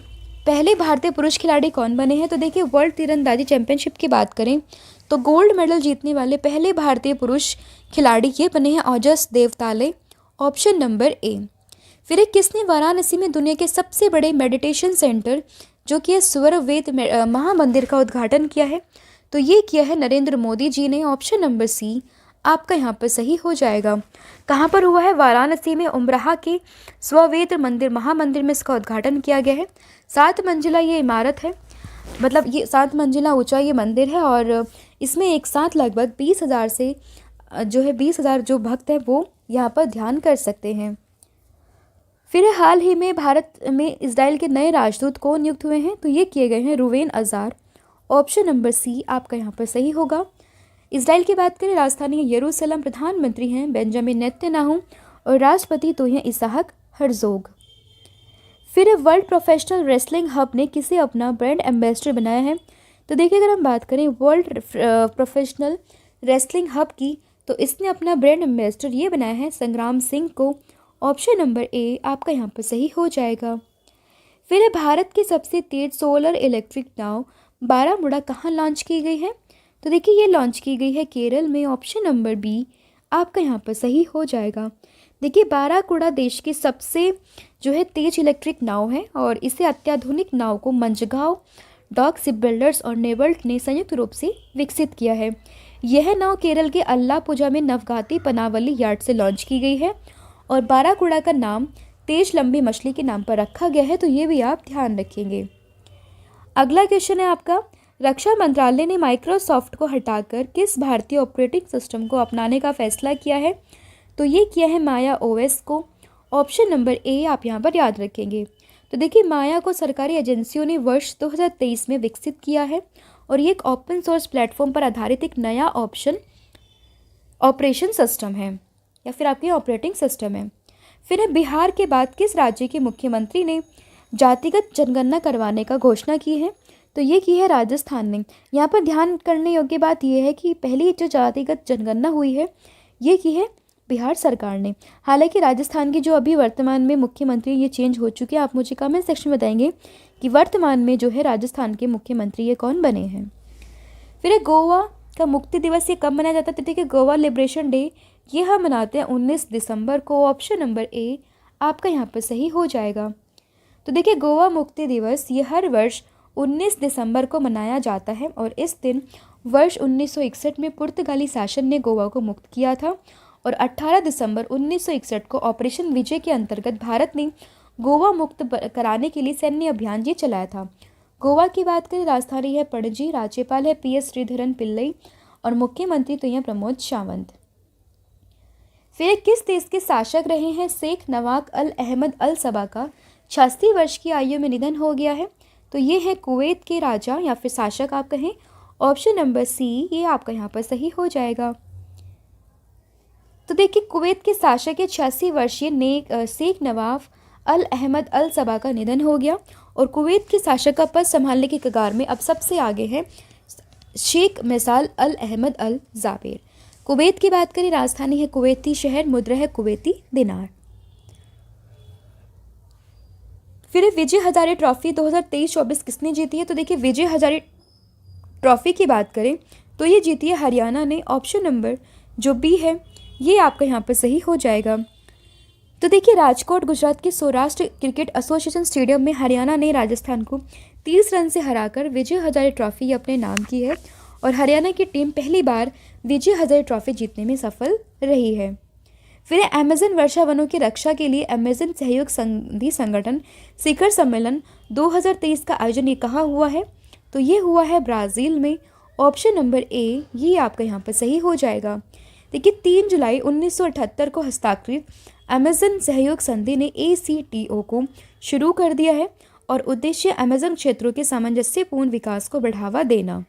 पहले भारतीय पुरुष खिलाड़ी कौन बने हैं? तो देखिए वर्ल्ड तीरंदाजी चैंपियनशिप की बात करें तो गोल्ड मेडल जीतने वाले पहले भारतीय पुरुष खिलाड़ी ये बने हैं ओजस देवताले। ऑप्शन नंबर ए। फिर किसने वाराणसी में दुनिया के सबसे बड़े मेडिटेशन सेंटर जो कि स्वरवेद महामंदिर का उद्घाटन किया है? तो ये किया है नरेंद्र मोदी जी ने। ऑप्शन नंबर सी आपका यहाँ पर सही हो जाएगा। कहाँ पर हुआ है? वाराणसी में उमराह के स्ववेद मंदिर महामंदिर में इसका उद्घाटन किया गया है। 7 मंजिला ये इमारत है, मतलब ये 7 मंजिला ऊंचा ये मंदिर है और इसमें एक साथ लगभग 20,000 से जो है 20,000 जो भक्त हैं वो यहाँ पर ध्यान कर सकते हैं। फिर हाल ही में भारत में इजराइल के नए राजदूत कौन नियुक्त हुए हैं? तो ये किए गए हैं रुवेन अजार। ऑप्शन नंबर सी आपका यहाँ पर सही होगा। इजराइल की बात करें, राजधानी यरूशलेम, प्रधानमंत्री हैं बेंजामिन नेतन्याहू और राष्ट्रपति तो हैं इसहाक हर्जोग। फिर वर्ल्ड प्रोफेशनल रेसलिंग हब ने किसे अपना ब्रांड एम्बेसडर बनाया है? तो देखिए अगर हम बात करें वर्ल्ड प्रोफेशनल रेसलिंग हब की तो इसने अपना ब्रांड एम्बेसडर ये बनाया है संग्राम सिंह को। ऑप्शन नंबर ए आपका यहाँ पर सही हो जाएगा। फिर भारत की सबसे तेज सोलर इलेक्ट्रिक नाव बारामूला कहाँ लॉन्च की गई है? तो देखिए ये लॉन्च की गई है केरल में। ऑप्शन नंबर बी आपका यहाँ पर सही हो जाएगा। देखिए बाराकूड़ा देश की सबसे जो है तेज इलेक्ट्रिक नाव है और इसे अत्याधुनिक नाव को मंझगांव डॉक शिप बिल्डर्स और नेवल्ट ने संयुक्त रूप से विकसित किया है। यह नाव केरल के अल्लापुजा में नवगाती पनावली यार्ड से लॉन्च की गई है और बाराकूड़ा का नाम तेज लंबी मछली के नाम पर रखा गया है, तो ये भी आप ध्यान रखेंगे। अगला क्वेश्चन है आपका, रक्षा मंत्रालय ने माइक्रोसॉफ्ट को हटाकर किस भारतीय ऑपरेटिंग सिस्टम को अपनाने का फैसला किया है? तो ये किया है माया OS को। ऑप्शन नंबर ए आप यहाँ पर याद रखेंगे। तो देखिए माया को सरकारी एजेंसियों ने वर्ष 2023 में विकसित किया है और ये एक ओपन सोर्स प्लेटफॉर्म पर आधारित एक नया ऑपरेशन सिस्टम है या फिर आपकी ऑपरेटिंग सिस्टम है। फिर बिहार के बाद किस राज्य के मुख्यमंत्री ने जातिगत जनगणना करवाने का घोषणा की है? तो ये की है राजस्थान ने। यहाँ पर ध्यान करने योग्य बात यह है कि पहली जो जातिगत जनगणना हुई है ये की है बिहार सरकार ने। हालांकि राजस्थान की जो अभी वर्तमान में मुख्यमंत्री ये चेंज हो चुके हैं। आप मुझे कमेंट सेक्शन में बताएंगे कि वर्तमान में जो है राजस्थान के मुख्यमंत्री ये कौन बने हैं। फिर गोवा का मुक्ति दिवस ये कब मनाया जाता है? तो देखिए गोवा लिबरेशन डे ये हम मनाते हैं 19 दिसंबर को। ऑप्शन नंबर ए आपका यहाँ पर सही हो जाएगा। तो देखिए गोवा मुक्ति दिवस ये हर वर्ष 19 दिसंबर को मनाया जाता है और इस दिन वर्ष 1961 में पुर्तगाली शासन ने गोवा को मुक्त किया था और 18 दिसंबर 1961 को ऑपरेशन विजय के अंतर्गत भारत ने गोवा मुक्त कराने के लिए सैन्य अभियान ये चलाया था। गोवा की बात करें, राजधानी है पणजी, राज्यपाल है PS श्रीधरन पिल्लई और मुख्यमंत्री तो हैं प्रमोद सावंत। फिर किस देश के शासक रहे हैं शेख नवाफ अल अहमद अल सबा का 86 वर्ष की आयु में निधन हो गया है? तो ये है कुवैत के राजा या फिर शासक आप कहें। ऑप्शन नंबर सी ये आपका यहाँ पर सही हो जाएगा। तो देखिए कुवैत के शासक के 86 वर्षीय शेख नवाफ अल अहमद अल सबा का निधन हो गया और कुवैत के शासक का पद संभालने की कगार में अब सबसे आगे है शेख मिसाल अल अहमद अल जाबेर। कुवैत की बात करें, राजधानी है कुवैती शहर, मुद्रा है कुवैती दिनार। फिर विजय हजारे ट्रॉफी 2023-24 किसने जीती है? तो देखिए विजय हजारे ट्रॉफी की बात करें तो ये जीती है हरियाणा ने। ऑप्शन नंबर जो बी है ये आपका यहाँ पर सही हो जाएगा। तो देखिए राजकोट गुजरात के सौराष्ट्र क्रिकेट एसोसिएशन स्टेडियम में हरियाणा ने राजस्थान को 30 रन से हराकर विजय हजारे ट्रॉफी अपने नाम की है और हरियाणा की टीम पहली बार विजय हजारे ट्रॉफी जीतने में सफल रही है। फिर अमेजन वर्षा वनों की रक्षा के लिए अमेजन सहयोग संधि संगठन शिखर सम्मेलन 2023 का आयोजन ये कहाँ हुआ है? तो ये हुआ है ब्राज़ील में। ऑप्शन नंबर ए ये आपका यहाँ पर सही हो जाएगा। देखिए 3 जुलाई 1978 को हस्ताक्षरित अमेजन सहयोग संधि ने ACTO को शुरू कर दिया है और उद्देश्य अमेजन क्षेत्रों के सामंजस्यपूर्ण विकास को बढ़ावा देना।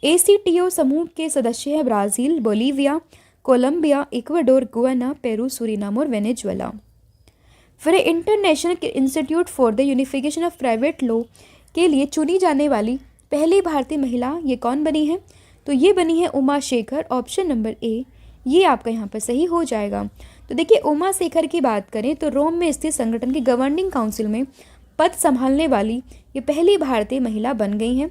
ACTO समूह के सदस्य हैं Brazil, Bolivia, Colombia, Ecuador, Guyana, Peru, Suriname और वेनेजुएला। फिर international institute for the unification of private law के लिए चुनी जाने वाली पहली भारतीय महिला ये कौन बनी है? तो ये बनी है उमा शेखर। ऑप्शन नंबर ए ये आपका यहाँ पर सही हो जाएगा। तो देखिए उमा शेखर की बात करें तो रोम में स्थित संगठन की गवर्निंग काउंसिल में पद संभालने वाली ये पहली भारतीय महिला बन गई हैं।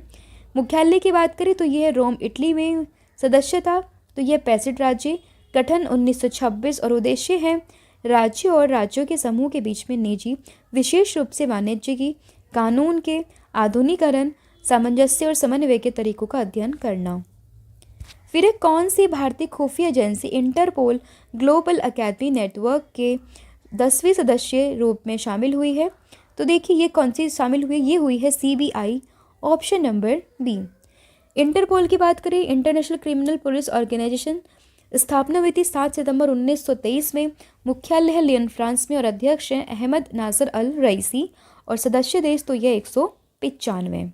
मुख्यालय की बात करें तो यह रोम इटली में, सदस्यता तो यह 65 राज्य, गठन 1926 और उद्देश्य है राज्य और राज्यों के समूह के बीच में निजी, विशेष रूप से वाणिज्य की कानून के आधुनिकीकरण, सामंजस्य और समन्वय के तरीकों का अध्ययन करना। फिर कौन सी भारतीय खुफिया agency Interpol global academy network के 10वीं सदस्य रूप में शामिल हुई है? तो देखिए ये कौन सी शामिल हुई? ये हुई है CBI। Option number B. Interpol की बात करें, इंटरनेशनल क्रिमिनल पुलिस ऑर्गेनाइजेशन, स्थापना हुई थी 7 सितंबर 1923 में, मुख्यालय है लियन फ्रांस में और अध्यक्ष हैं अहमद नासर अल रईसी और सदस्य देश तो यह 195।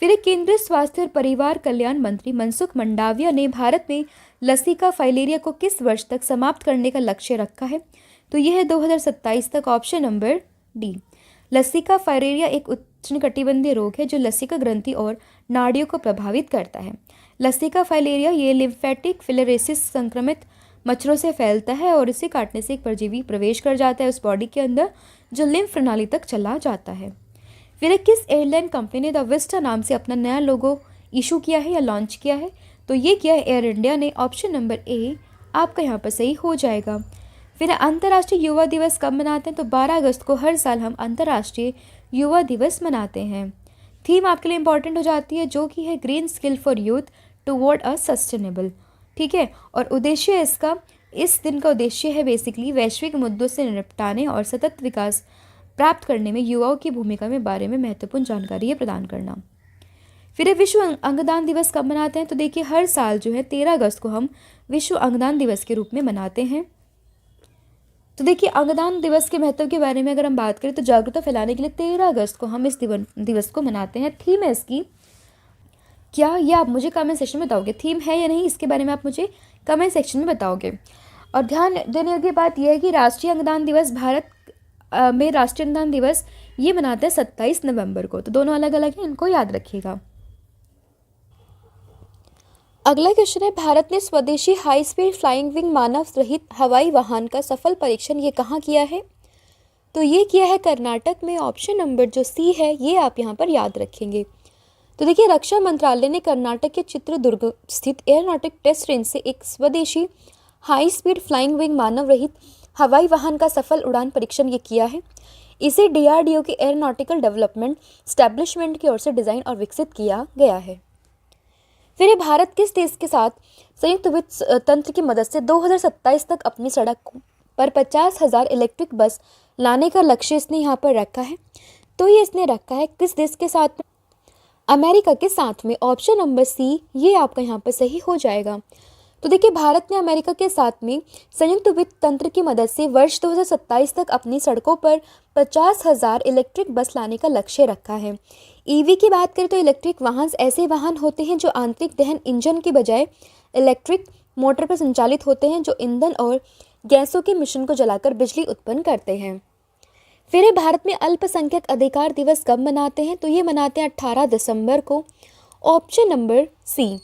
फिर केंद्रीय स्वास्थ्य और परिवार कल्याण मंत्री मनसुख मंडाविया ने भारत में लसिका फाइलेरिया को किस वर्ष तक समाप्त करने का लक्ष्य रखा है? तो यह है 2027 तक। Option number D. लसिका फाइलेरिया एक उष्णकटिबंधीय रोग है जो लसिका ग्रंथि और नाड़ियों को प्रभावित करता है। लसिका फाइलेरिया ये लिम्फेटिक फिलरेसिस संक्रमित मच्छरों से फैलता है और इसे काटने से एक परजीवी प्रवेश कर जाता है उस बॉडी के अंदर जो लिम्फ प्रणाली तक चला जाता है। फिर किस एयरलाइन कंपनी ने द विस्टा नाम से अपना नया लोगो इशू किया है या लॉन्च किया है? तो ये किया है एयर इंडिया ने। ऑप्शन नंबर ए आपका यहाँ पर सही हो जाएगा। फिर अंतर्राष्ट्रीय युवा दिवस कब मनाते हैं? तो 12 अगस्त को हर साल हम अंतर्राष्ट्रीय युवा दिवस मनाते हैं। थीम आपके लिए इंपॉर्टेंट हो जाती है जो कि है green skill for youth toward a sustainable, ठीक है। और उद्देश्य इसका, इस दिन का उद्देश्य है बेसिकली वैश्विक मुद्दों से निपटाने और सतत विकास प्राप्त करने में युवाओं की भूमिका में बारे में महत्वपूर्ण जानकारी प्रदान करना। फिर विश्व अंगदान दिवस कब मनाते हैं? तो देखिए हर साल जो है 13 अगस्त को हम विश्व अंगदान दिवस के रूप में मनाते हैं। तो देखिए अंगदान दिवस के महत्व के बारे में अगर हम बात करें तो जागरूकता फैलाने के लिए 13 अगस्त को हम इस दिवस को मनाते हैं। थीम है इसकी क्या, ये आप मुझे कमेंट सेक्शन में बताओगे। थीम है या नहीं इसके बारे में आप मुझे कमेंट सेक्शन में बताओगे। और ध्यान देने योग्य बात यह है कि राष्ट्रीय अंगदान दिवस भारत में राष्ट्रीय अंगदान दिवस ये मनाते हैं 27 नवंबर को। तो दोनों अलग अलग हैं, इनको याद रखिएगा। अगला क्वेश्चन है, भारत ने स्वदेशी हाई स्पीड फ्लाइंग विंग मानव रहित हवाई वाहन का सफल परीक्षण ये कहाँ किया है? तो ये किया है कर्नाटक में। ऑप्शन नंबर जो सी है ये आप यहाँ पर याद रखेंगे। तो देखिए रक्षा मंत्रालय ने कर्नाटक के चित्रदुर्ग स्थित एयरोनॉटिक टेस्ट रेंज से एक स्वदेशी हाई स्पीड फ्लाइंग विंग मानव रहित हवाई वाहन का सफल उड़ान परीक्षण ये किया है। इसे DRDO के एयरोनॉटिकल डेवलपमेंट स्टैब्लिशमेंट की ओर से डिज़ाइन और विकसित किया गया है। फिर ये भारत किस देश के साथ संयुक्त वित्त तंत्र की मदद से 2027 तक अपनी सड़क पर 50,000 इलेक्ट्रिक बस लाने का लक्ष्य इसने यहाँ पर रखा है? तो ये इसने रखा है किस देश के साथ में? अमेरिका के साथ में। ऑप्शन नंबर सी ये आपका यहाँ पर सही हो जाएगा। तो देखिए भारत ने अमेरिका के साथ में संयुक्त वित्त तंत्र की मदद से वर्ष 2027 तक अपनी सड़कों पर 50,000 इलेक्ट्रिक बस लाने का लक्ष्य रखा है। EV की बात करें तो इलेक्ट्रिक वाहन ऐसे वाहन होते हैं जो आंतरिक दहन इंजन की बजाय इलेक्ट्रिक मोटर पर संचालित होते हैं जो ईंधन और गैसों के मिश्रण को जलाकर बिजली उत्पन्न करते हैं। फिर भारत में अल्पसंख्यक अधिकार दिवस कब मनाते हैं? तो ये मनाते हैं 18 दिसंबर को। Option number C.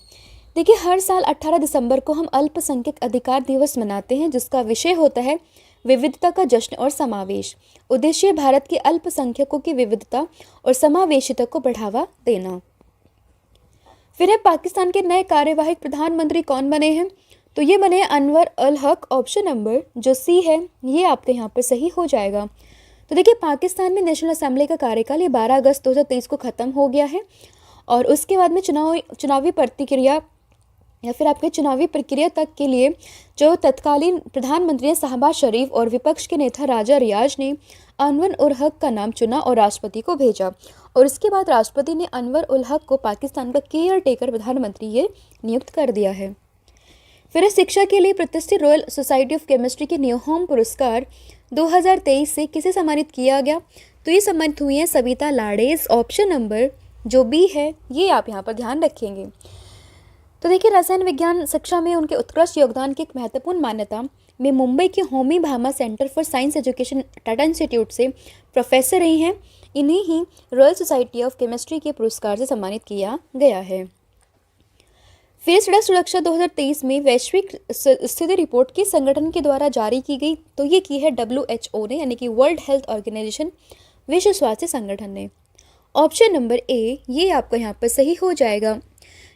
देखिए हर साल 18 दिसंबर को हम अल्पसंख्यक अधिकार दिवस मनाते हैं जिसका विषय होता है विविधता का जश्न और समावेश। उद्देश्य भारत के अल्पसंख्यकों की विविधता और समावेशिता को बढ़ावा देना। फिर है पाकिस्तान के नए कार्यवाहक प्रधानमंत्री कौन बने हैं? तो ये बने अनवर अल हक। ऑप्शन नंबर जो सी है ये आपके यहाँ पर सही हो जाएगा। तो देखिए पाकिस्तान में नेशनल असेंबली का कार्यकाल ये 12 अगस्त 2023 को ख़त्म हो गया है और उसके बाद में चुनावी प्रतिक्रिया या फिर आपके चुनावी प्रक्रिया तक के लिए जो तत्कालीन प्रधानमंत्री शहबाज शरीफ और विपक्ष के नेता राजा रियाज ने अनवर उल हक का नाम चुना और राष्ट्रपति को भेजा और इसके बाद राष्ट्रपति ने अनवर उल हक को पाकिस्तान का केयर टेकर प्रधानमंत्री ये नियुक्त कर दिया है। फिर शिक्षा के लिए प्रतिष्ठित रॉयल सोसाइटी ऑफ केमिस्ट्री के न्यूहोम पुरस्कार 2023 से किसे सम्मानित किया गया? तो ये सम्मानित हुई हैं सविता लाडेज। ऑप्शन नंबर जो बी है ये आप यहाँ पर ध्यान रखेंगे। तो देखिए रसायन विज्ञान शिक्षा में उनके उत्कृष्ट योगदान की एक महत्वपूर्ण मान्यता में मुंबई के Homi Bhama centre for science education Tata institute से प्रोफेसर रही हैं। इन्हें ही रॉयल सोसाइटी ऑफ केमिस्ट्री के पुरस्कार से सम्मानित किया गया है। फिर सड़क सुरक्षा 2023 में वैश्विक स्थिति रिपोर्ट किस संगठन के द्वारा जारी की गई? तो ये की है WHO ने, यानी कि वर्ल्ड हेल्थ ऑर्गेनाइजेशन, विश्व स्वास्थ्य संगठन ने। ऑप्शन नंबर ए ये आपका यहाँ पर सही हो जाएगा।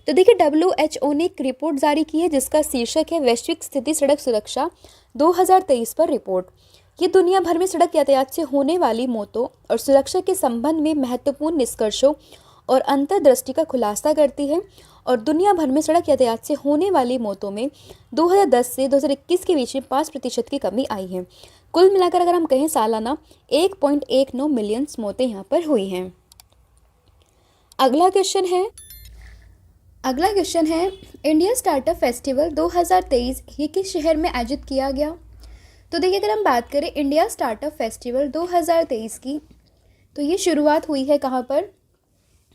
तो देखिए WHO ने एक रिपोर्ट जारी की है जिसका शीर्षक है वैश्विक स्थिति सड़क सुरक्षा 2023 पर रिपोर्ट। ये दुनिया भर में सड़क यातायात से होने वाली मौतों और सुरक्षा के संबंध में महत्वपूर्ण निष्कर्षों और अंतर्दृष्टि का खुलासा करती है और दुनिया भर में सड़क यातायात से होने वाली मौतों में 2010 से 2021 के बीच में 5% की कमी आई है। कुल मिलाकर अगर हम कहें सालाना 1.19 मिलियन मौतें यहाँ पर हुई हैं। अगला क्वेश्चन है इंडिया स्टार्टअप फेस्टिवल 2023 ये किस शहर में आयोजित किया गया? तो देखिए अगर हम बात करें इंडिया स्टार्टअप फेस्टिवल 2023 की, तो ये शुरुआत हुई है कहाँ पर?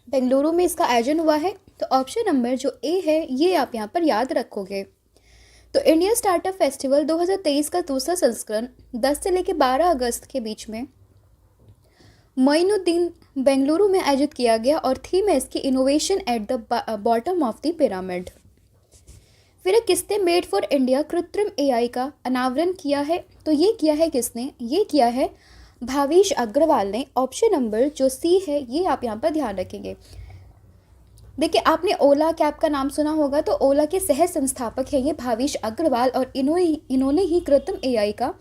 बेंगलुरु में इसका आयोजन हुआ है। तो ऑप्शन नंबर जो ए है ये आप यहाँ पर याद रखोगे। तो इंडिया स्टार्टअप फेस्टिवल 2023 का दूसरा संस्करण 10 से लेकर 12 अगस्त के बीच में मोइनुद्दीन बेंगलुरु में आयोजित किया गया और थीम है इसकी innovation at the bottom of the pyramid. फिर किसने मेड फॉर इंडिया कृत्रिम AI का अनावरण किया है? तो ये किया है किसने? ये किया है भावेश अग्रवाल ने। ऑप्शन नंबर जो सी है ये आप यहाँ पर ध्यान रखेंगे। देखिए आपने ओला कैब का नाम सुना होगा, तो ओला के सह संस्थापक है ये भावेश अग्रवाल और इन्होंने ही कृत्रिम AI का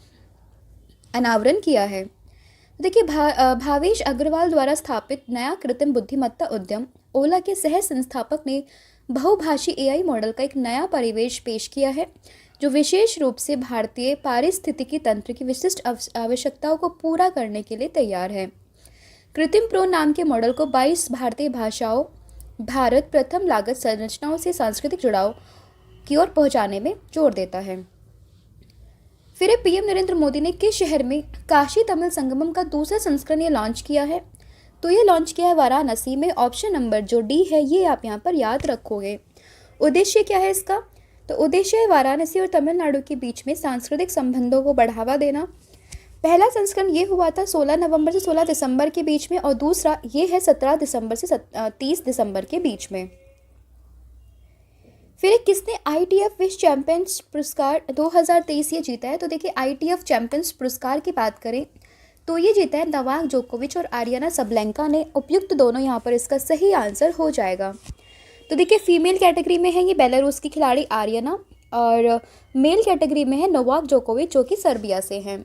अनावरण किया है। देखिए भावेश अग्रवाल द्वारा स्थापित नया कृत्रिम बुद्धिमत्ता उद्यम ओला के सह संस्थापक ने बहुभाषी AI मॉडल का एक नया परिवेश पेश किया है जो विशेष रूप से भारतीय पारिस्थितिकी तंत्र की विशिष्ट आवश्यकताओं को पूरा करने के लिए तैयार है। कृत्रिम प्रो नाम के मॉडल को 22 भारतीय भाषाओं, भारत प्रथम लागत संरचनाओं से सांस्कृतिक जुड़ाव की ओर पहुंचाने में जोर देता है। फिर PM नरेंद्र मोदी ने किस शहर में काशी तमिल संगमम का दूसरा संस्करण ये लॉन्च किया है? तो ये लॉन्च किया है वाराणसी में। ऑप्शन नंबर जो डी है ये आप यहाँ पर याद रखोगे। उद्देश्य क्या है इसका? तो उद्देश्य है वाराणसी और तमिलनाडु के बीच में सांस्कृतिक संबंधों को बढ़ावा देना। पहला संस्करण ये हुआ था 16 नवंबर से 16 दिसंबर के बीच में और दूसरा ये है 17 दिसंबर से 30 दिसंबर के बीच में। फिर किसने ITF विश्व चैंपियंस पुरस्कार 2023 ये जीता है? तो देखिए ITF चैंपियंस पुरस्कार की बात करें तो ये जीता है नोवाक जोकोविच और आरियाना सबलेंका ने। उपयुक्त दोनों यहाँ पर इसका सही आंसर हो जाएगा। तो देखिए फीमेल कैटेगरी में है ये बेलारूस की खिलाड़ी आरियाना और मेल कैटेगरी में है नोवाक जोकोविच जो कि सर्बिया से हैं।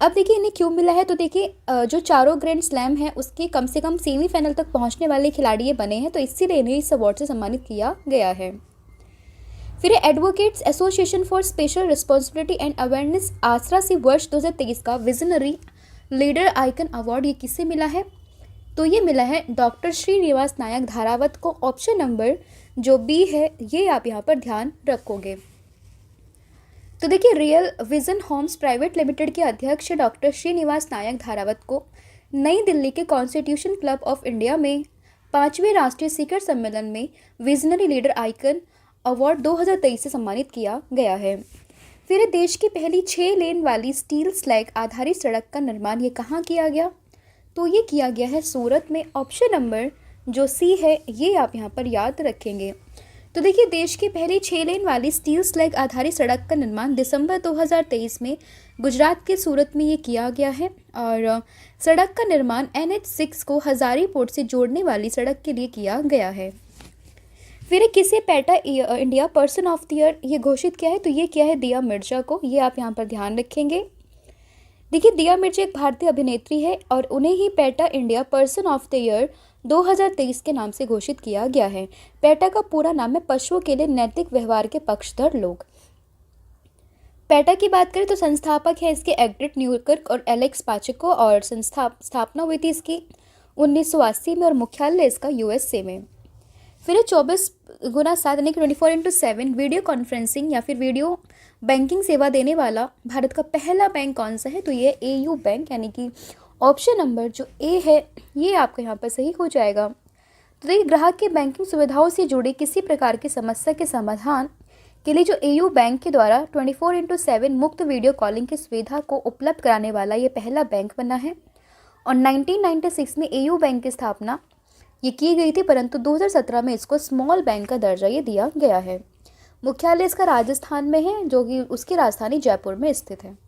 अब देखिए इन्हें क्यों मिला है? तो देखिए जो चारों ग्रैंड स्लैम है उसके कम से कम सेमीफाइनल तक पहुँचने वाले खिलाड़ी ये बने हैं, तो इसीलिए इन्हें इस अवार्ड से सम्मानित किया गया है। फिर advocates association for special responsibility and awareness आसरा से वर्ष 2023 का विजनरी लीडर आइकन अवार्ड ये किससे मिला है? तो ये मिला है डॉक्टर श्रीनिवास नायक धारावत को। ऑप्शन नंबर जो बी है ये आप यहाँ पर ध्यान रखोगे। तो देखिए real vision homes private limited के अध्यक्ष डॉक्टर श्रीनिवास नायक धारावत को नई दिल्ली के कॉन्स्टिट्यूशन क्लब ऑफ इंडिया में 5वें राष्ट्रीय शिखर सम्मेलन में विजनरी लीडर आइकन अवार्ड 2023 से सम्मानित किया गया है। फिर देश की पहली 6 लेन वाली स्टील स्लैग आधारित सड़क का निर्माण ये कहाँ किया गया? तो ये किया गया है सूरत में। ऑप्शन नंबर जो सी है ये आप यहाँ पर याद रखेंगे। तो देखिए देश की पहली 6 लेन वाली स्टील स्लैग आधारित सड़क का निर्माण दिसंबर 2023 में गुजरात के सूरत में ये किया गया है और सड़क का निर्माण NH6 को हजारी पोर्ट से जोड़ने वाली सड़क के लिए किया गया है। फिर किसे PETA India person of the year ये घोषित किया है? तो ये किया है दिया मिर्जा को। ये आप यहाँ पर ध्यान रखेंगे। देखिए, दिया मिर्ची एक भारतीय अभिनेत्री है और उन्हें ही PETA India person of the year 2023 के नाम से घोषित किया गया है। पेटा का पूरा नाम है पशुओं के लिए नैतिक व्यवहार के पक्षधर लोग। पेटा की बात करें तो संस्थापक है इसके एग्रिट न्यूकर्क और एलेक्स पाचेको, और स्थापना हुई थी इसकी 1980 में और मुख्यालय इसका यूएसए में। फिर 24x7 यानी कि 24x7 वीडियो कॉन्फ्रेंसिंग या फिर वीडियो बैंकिंग सेवा देने वाला भारत का पहला बैंक कौन सा है, तो ये एयू बैंक, यानी कि ऑप्शन नंबर जो ए है ये आपका यहाँ पर सही हो जाएगा। तो देखिए, ग्राहक के बैंकिंग सुविधाओं से जुड़ी किसी प्रकार की समस्या के समाधान के लिए जो एयू बैंक के द्वारा 24x7 मुफ्त वीडियो कॉलिंग की सुविधा को उपलब्ध कराने वाला ये पहला बैंक बना है। और 1996 में एयू बैंक की स्थापना ये की गई थी, परंतु 2017 में इसको स्मॉल बैंक का दर्जा ये दिया गया है। मुख्यालय इसका राजस्थान में है, जो कि उसकी राजधानी जयपुर में स्थित है।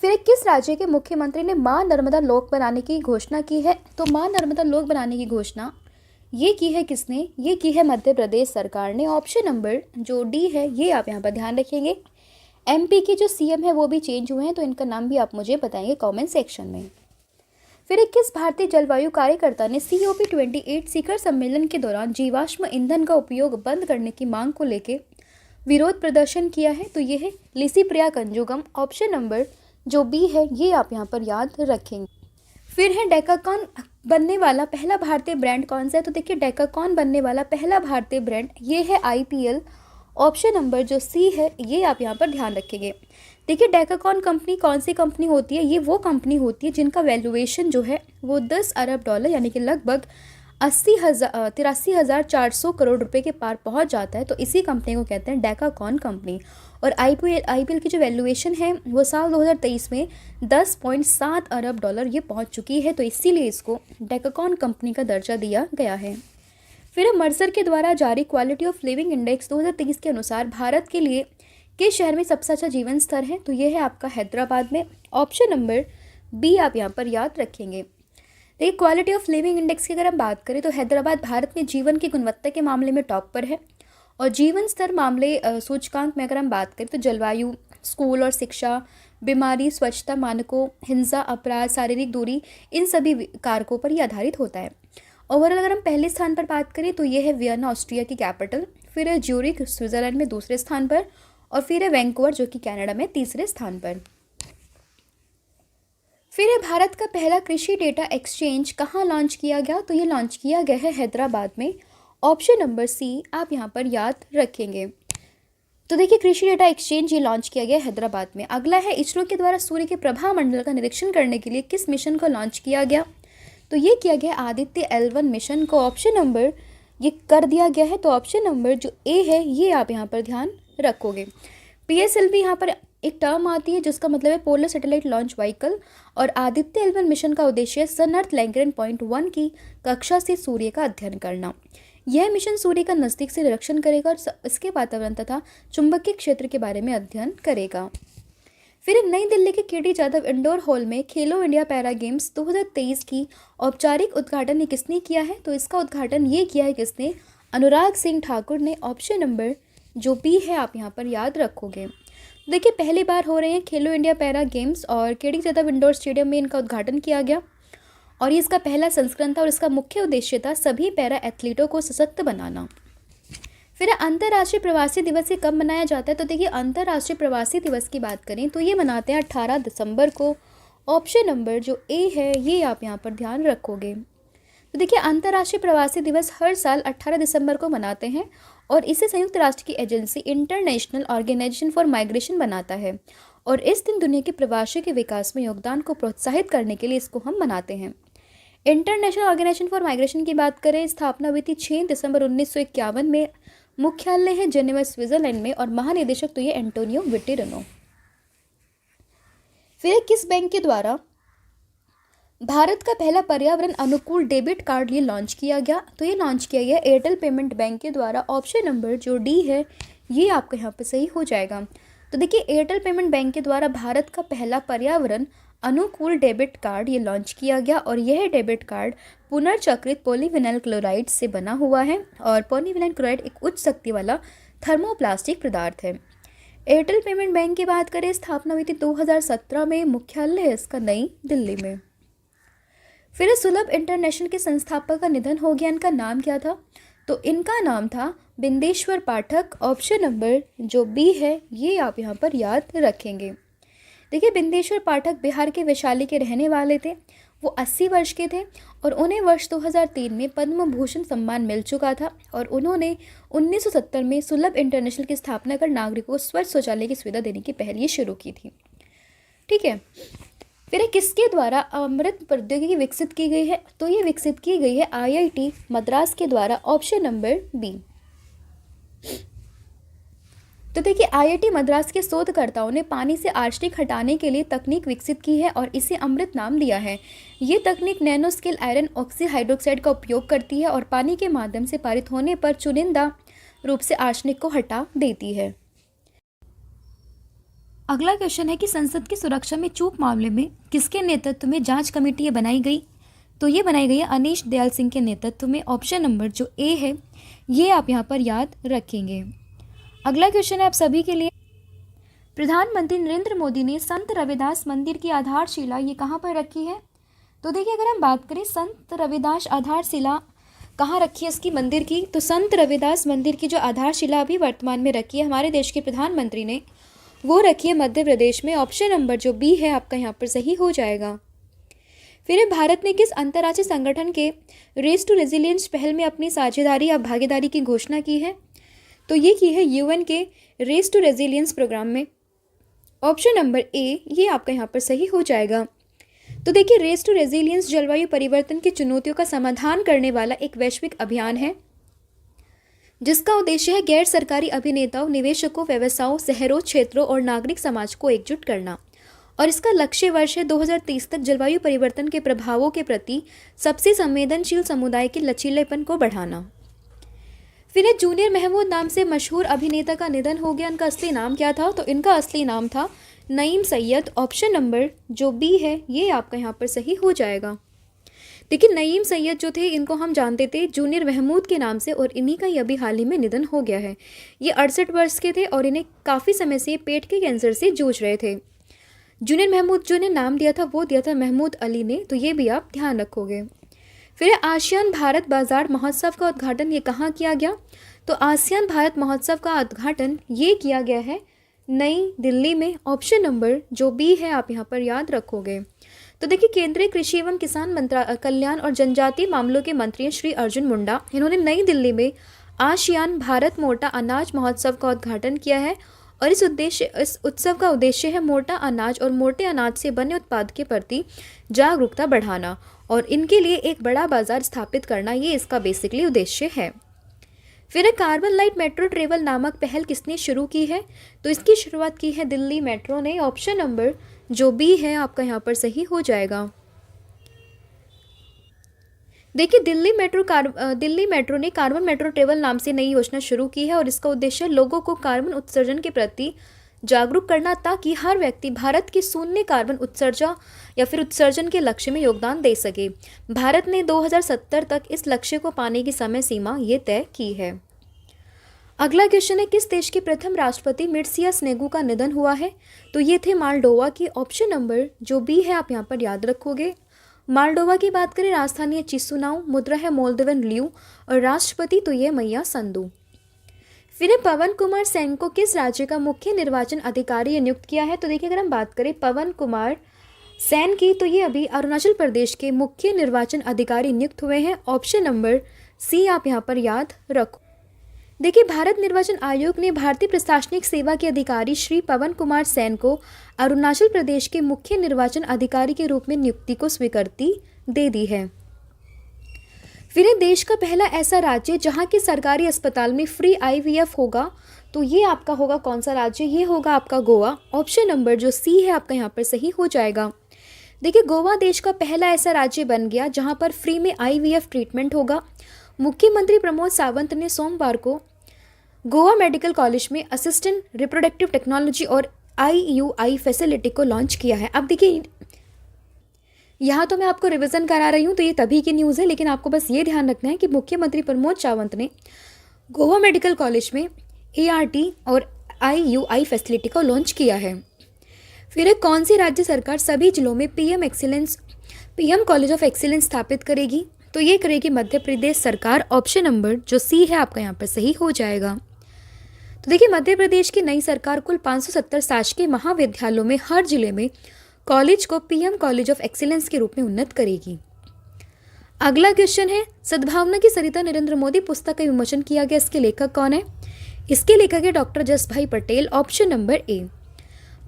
फिर किस राज्य के मुख्यमंत्री ने मां नर्मदा लोक बनाने की घोषणा की है, तो मां नर्मदा लोक बनाने की घोषणा ये की है किसने, ये की है मध्य प्रदेश सरकार ने। ऑप्शन नंबर जो डी है ये आप यहाँ पर ध्यान रखेंगे। एमपी के जो सीएम है वो भी चेंज हुए हैं, तो इनका नाम भी आप मुझे बताएंगे कमेंट सेक्शन में। फिर किस भारतीय जलवायु कार्यकर्ता ने COP28 शिखर सम्मेलन के दौरान जीवाश्म ईंधन का उपयोग बंद करने की मांग को लेकर विरोध प्रदर्शन किया है, तो ये है लिसिप्रिया कंजुगम। ऑप्शन नंबर जो बी है ये आप यहाँ पर याद रखेंगे। फिर है डेकाकॉन बनने वाला पहला भारतीय ब्रांड कौन सा है, तो देखिए डेकाकॉन बनने वाला पहला भारतीय ब्रांड ये है IPL। ऑप्शन नंबर जो सी है ये आप यहाँ पर ध्यान रखेंगे। देखिए, डेकाकॉन कंपनी कौन सी कंपनी होती है, ये वो कंपनी होती है जिनका वैल्यूएशन जो है वो 10 अरब डॉलर यानी कि लगभग 83,400 करोड़ रुपए के पार पहुंच जाता है, तो इसी कंपनी को कहते हैं डेकाकॉन कंपनी। और IPL की जो वैल्यूएशन है वो साल 2023 में 10.7 अरब डॉलर ये पहुंच चुकी है, तो इसीलिए इसको डेकाकॉन कंपनी का दर्जा दिया गया है। फिर मर्सर के द्वारा जारी क्वालिटी ऑफ लिविंग इंडेक्स 2023 के अनुसार भारत के लिए किस शहर में सबसे अच्छा जीवन स्तर है, तो ये है आपका हैदराबाद में। ऑप्शन नंबर बी आप यहाँ पर याद रखेंगे। देखिए, क्वालिटी ऑफ लिविंग इंडेक्स की अगर हम बात करें तो हैदराबाद भारत में जीवन की गुणवत्ता के मामले में टॉप पर है। और जीवन स्तर मामले सूचकांक में अगर हम बात करें तो जलवायु, स्कूल और शिक्षा, बीमारी, स्वच्छता मानकों, हिंसा, अपराध, शारीरिक दूरी, इन सभी कारकों पर यह आधारित होता है। ओवरऑल अगर हम पहले स्थान पर बात करें तो ये है वियना ऑस्ट्रिया की कैपिटल, फिर है ज्यूरिख स्विट्जरलैंड में दूसरे स्थान पर, और फिर है वैंकूवर जो कि कनाडा में तीसरे स्थान पर। फिर है भारत का पहला कृषि डेटा एक्सचेंज कहाँ लॉन्च किया गया, तो ये लॉन्च किया गया है हैदराबाद में। ऑप्शन नंबर सी आप यहाँ पर याद रखेंगे। तो देखिए, कृषि डेटा एक्सचेंज ये लॉन्च किया गया हैदराबाद में। अगला है इसरो के द्वारा सूर्य के प्रभा मंडल का निरीक्षण करने के लिए किस मिशन को लॉन्च किया गया, तो ये किया गया आदित्य L1 मिशन को। ऑप्शन नंबर ये कर दिया गया है, तो ऑप्शन नंबर जो ए है ये आप यहाँ पर ध्यान रखोगे। PSLV यहाँ पर एक टर्म आती है जिसका मतलब है पोलर सैटेलाइट लॉन्च व्हीकल, और आदित्य L1 मिशन का उद्देश्य सन अर्थ लैग्रेंज पॉइंट 1 की कक्षा से सूर्य का अध्ययन करना। यह मिशन सूर्य का नज़दीक से निरीक्षण करेगा और इसके वातावरण तथा चुंबकीय क्षेत्र के बारे में अध्ययन करेगा। फिर नई दिल्ली के KD जाधव इंडोर हॉल में खेलो इंडिया पैरा गेम्स 2023 की औपचारिक उद्घाटन ने किसने किया है, तो इसका उद्घाटन ये किया है किसने, अनुराग सिंह ठाकुर ने। ऑप्शन नंबर जो बी है आप यहाँ पर याद रखोगे। देखिए, पहली बार हो रहे हैं खेलो इंडिया पैरा गेम्स और KD जाधव इंडोर स्टेडियम में इनका उद्घाटन किया गया, और ये इसका पहला संस्करण था और इसका मुख्य उद्देश्य था सभी पैरा एथलीटों को सशक्त बनाना। फिर अंतर्राष्ट्रीय प्रवासी दिवस ये कब मनाया जाता है, तो देखिए अंतर्राष्ट्रीय प्रवासी दिवस की बात करें तो ये मनाते हैं 18 दिसंबर को। ऑप्शन नंबर जो ए है ये आप यहाँ पर ध्यान रखोगे। तो देखिए, अंतर्राष्ट्रीय प्रवासी दिवस हर साल 18 दिसंबर को मनाते हैं और इसे संयुक्त राष्ट्र की agency international organisation for migration बनाता है, और इस दिन दुनिया के प्रवासियों के विकास में योगदान को प्रोत्साहित करने के लिए इसको हम मनाते हैं। इंटरनेशनल ऑर्गेनाइजेशन फॉर माइग्रेशन की बात करें, स्थापना हुई थी 6 दिसंबर 1951 में। मुख्यालय है जेनेवा स्विट्जरलैंड में और महानिदेशक तो ये एंटोनियो विटेरिनो। फिर किस बैंक के द्वारा भारत का पहला पर्यावरण अनुकूल डेबिट कार्ड ये लॉन्च किया गया, तो ये लॉन्च किया गया एयरटेल पेमेंट बैंक के द्वारा। ऑप्शन नंबर जो डी है ये आपका यहाँ पे सही हो जाएगा। तो देखिए, एयरटेल पेमेंट बैंक के द्वारा भारत का पहला पर्यावरण अनुकूल डेबिट कार्ड ये लॉन्च किया गया, और यह डेबिट कार्ड पुनर्चक्रित पॉलीविनाइल क्लोराइड से बना हुआ है, और पॉलीविनाइल क्लोराइड एक उच्च शक्ति वाला थर्मोप्लास्टिक पदार्थ है। एयरटेल पेमेंट बैंक की बात करें, स्थापना हुई थी 2017 में, मुख्यालय है इसका नई दिल्ली में। फिर सुलभ इंटरनेशनल के संस्थापक का निधन हो गया, इनका नाम क्या था? तो इनका नाम था बिंदेश्वर पाठक। ऑप्शन नंबर जो बी है ये आप यहाँ पर याद रखेंगे। देखिए, बिंदेश्वर पाठक बिहार के वैशाली के रहने वाले थे। वो 80 वर्ष के थे और उन्हें वर्ष 2003 में पद्म भूषण सम्मान मिल चुका था और उन्होंने 1970 में सुलभ इंटरनेशनल की स्थापना कर नागरिकों को स्वच्छ शौचालय की सुविधा देने की पहल ये शुरू की थी। ठीक है, फिर किसके द्वारा अमृत प्रौद्योगिकी विकसित की गई है? तो ये विकसित की गई है IIT मद्रास के द्वारा। Option number B. तो देखिए, IIT मद्रास के शोधकर्ताओं ने पानी से आर्सेनिक हटाने के लिए तकनीक विकसित की है और इसे अमृत नाम दिया है। ये तकनीक nano scale iron oxy hydroxide का उपयोग करती है और पानी के माध्यम से पारित होने पर चुनिंदा रूप से आर्सेनिक को हटा देती है। अगला क्वेश्चन है कि संसद की सुरक्षा में चूक मामले में किसके नेतृत्व में जांच कमेटी बनाई गई? तो ये बनाई गई है अनीश दयाल सिंह के नेतृत्व में। ऑप्शन नंबर जो ए है ये आप यहाँ पर याद रखेंगे। अगला क्वेश्चन है आप सभी के लिए, प्रधानमंत्री नरेंद्र मोदी ने संत रविदास मंदिर की आधारशिला ये कहाँ पर रखी है? तो देखिए, अगर हम बात करें संत रविदास आधारशिला कहाँ रखी है इसकी मंदिर की, तो संत रविदास मंदिर की जो आधारशिला अभी वर्तमान में रखी है हमारे देश के प्रधानमंत्री ने, वो रखी है मध्य प्रदेश में। ऑप्शन नंबर जो बी है आपका यहाँ पर सही हो जाएगा। फिर भारत ने किस अंतर्राष्ट्रीय संगठन के रेस टू रेजिलियंस पहल में अपनी साझेदारी या भागीदारी की घोषणा की है? तो ये की है UN के रेस टू रेजिलियंस प्रोग्राम में। ऑप्शन नंबर ए ये आपका यहाँ पर सही हो जाएगा। तो देखिए, रेस टू रेजिलियंस जलवायु परिवर्तन की चुनौतियों का समाधान करने वाला एक वैश्विक अभियान है जिसका उद्देश्य है गैर सरकारी अभिनेताओं, निवेशकों, व्यवसायों, शहरों, क्षेत्रों और नागरिक समाज को एकजुट करना। और इसका लक्ष्य वर्ष है 2030 तक जलवायु परिवर्तन के प्रभावों के प्रति सबसे संवेदनशील समुदाय के लचीलेपन को बढ़ाना। फिर जूनियर महमूद नाम से मशहूर अभिनेता का निधन हो गया, इनका असली नाम क्या था? तो इनका असली नाम था नईम सैयद। ऑप्शन नंबर जो बी है ये आपका यहाँ पर सही हो जाएगा। देखिए, नईम सैयद जो थे इनको हम जानते थे जूनियर महमूद के नाम से और इन्हीं का ही अभी हाल ही में निधन हो गया है। ये 68 वर्ष के थे और इन्हें काफ़ी समय से पेट के कैंसर से जूझ रहे थे। जूनियर महमूद जो ने नाम दिया था वो दिया था महमूद अली ने, तो ये भी आप ध्यान रखोगे। फिर आसियान भारत बाजार महोत्सव का उद्घाटन ये कहाँ किया गया? तो आसियान भारत महोत्सव का उद्घाटन ये किया गया है नई दिल्ली में। ऑप्शन नंबर जो बी है आप यहाँ पर याद रखोगे। तो देखिए, केंद्रीय कृषि एवं किसान कल्याण और जनजातीय मामलों के मंत्री श्री अर्जुन मुंडा, इन्होंने नई दिल्ली में आसियान भारत मोटा अनाज महोत्सव का उद्घाटन किया है और इस उत्सव का उद्देश्य है मोटा अनाज और मोटे अनाज से बने उत्पाद के प्रति जागरूकता बढ़ाना और इनके लिए एक बड़ा बाजार स्थापित करना, ये इसका बेसिकली उद्देश्य है। फिर कार्बन लाइट मेट्रो ट्रेवल नामक पहल किसने शुरू की है? तो इसकी शुरुआत की है दिल्ली मेट्रो ने। ऑप्शन नंबर जो बी है आपका यहाँ पर सही हो जाएगा। देखिए, दिल्ली मेट्रो ने कार्बन मेट्रो ट्रेवल नाम से नई योजना शुरू की है और इसका उद्देश्य लोगों को कार्बन उत्सर्जन के प्रति जागरूक करना ताकि हर व्यक्ति भारत के शून्य कार्बन उत्सर्जन के लक्ष्य में योगदान दे सके। भारत ने 2070 तक इस लक्ष्य को पाने की समय सीमा ये तय की है। अगला क्वेश्चन है, किस देश के प्रथम राष्ट्रपति मिर्सिया स्नेगू का निधन हुआ है? तो ये थे मालडोवा की। ऑप्शन नंबर जो बी है आप यहाँ पर याद रखोगे। मालडोवा की बात करें, राजधानी है चिसिनाउ, मुद्रा है मोल्दोवन ल्यू और राष्ट्रपति तो ये मैया संधू। फिर पवन कुमार सेन को किस राज्य का मुख्य निर्वाचन अधिकारी नियुक्त किया है? तो देखिए, अगर हम बात करें पवन कुमार सेन की, तो ये अभी अरुणाचल प्रदेश के मुख्य निर्वाचन अधिकारी नियुक्त हुए हैं। ऑप्शन नंबर सी आप यहाँ पर याद रखो। देखिए, भारत निर्वाचन आयोग ने भारतीय प्रशासनिक सेवा के अधिकारी श्री पवन कुमार सेन को अरुणाचल प्रदेश के मुख्य निर्वाचन अधिकारी के रूप में नियुक्ति को स्वीकृति दे दी है। फिर देश का पहला ऐसा राज्य जहां के सरकारी अस्पताल में फ्री IVF होगा, तो ये आपका होगा कौन सा राज्य? ये होगा आपका गोवा। ऑप्शन नंबर जो सी है आपका यहाँ पर सही हो जाएगा। देखिए, गोवा देश का पहला ऐसा राज्य बन गया जहां पर फ्री में IVF ट्रीटमेंट होगा। मुख्यमंत्री प्रमोद सावंत ने सोमवार को गोवा मेडिकल कॉलेज में असिस्टेंट रिप्रोडक्टिव टेक्नोलॉजी और IUI फैसिलिटी को लॉन्च किया है। अब देखिए, यहाँ तो मैं आपको रिवीजन करा रही हूँ, तो ये तभी की न्यूज़ है, लेकिन आपको बस ये ध्यान रखना है कि मुख्यमंत्री प्रमोद सावंत ने गोवा मेडिकल कॉलेज में ART और IUI फैसिलिटी को लॉन्च किया है। फिर कौन सी राज्य सरकार सभी जिलों में पीएम कॉलेज ऑफ एक्सीलेंस स्थापित करेगी? तो ये करेगी मध्य प्रदेश सरकार। ऑप्शन नंबर जो सी है आपका यहाँ पर सही हो जाएगा। तो देखिए, मध्य प्रदेश की नई सरकार कुल 570 शासकीय महाविद्यालयों में हर जिले में कॉलेज को पीएम कॉलेज ऑफ एक्सीलेंस के रूप में उन्नत करेगी। अगला क्वेश्चन है, सद्भावना की सरिता नरेंद्र मोदी पुस्तक का विमोचन किया गया, इसके लेखक कौन है? इसके लेखक है doctor Jasbhai Patel. Option number A.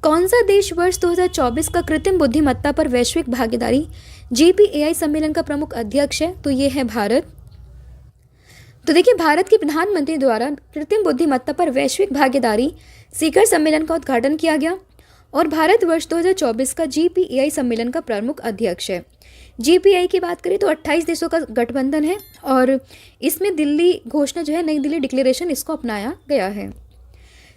कौन सा देश वर्ष 2024 का कृत्रिम बुद्धिमत्ता पर वैश्विक भागीदारी GPAI सम्मेलन का प्रमुख अध्यक्ष है? तो ये है भारत। तो देखिए, भारत के प्रधानमंत्री द्वारा कृत्रिम बुद्धिमत्ता पर वैश्विक भागीदारी शिखर सम्मेलन का उद्घाटन किया गया और भारत वर्ष 2024 का GPAI सम्मेलन का प्रमुख अध्यक्ष है। GPAI की बात करें तो 28 देशों का गठबंधन है और इसमें दिल्ली घोषणा जो है, नई दिल्ली डिक्लेरेशन, इसको अपनाया गया है।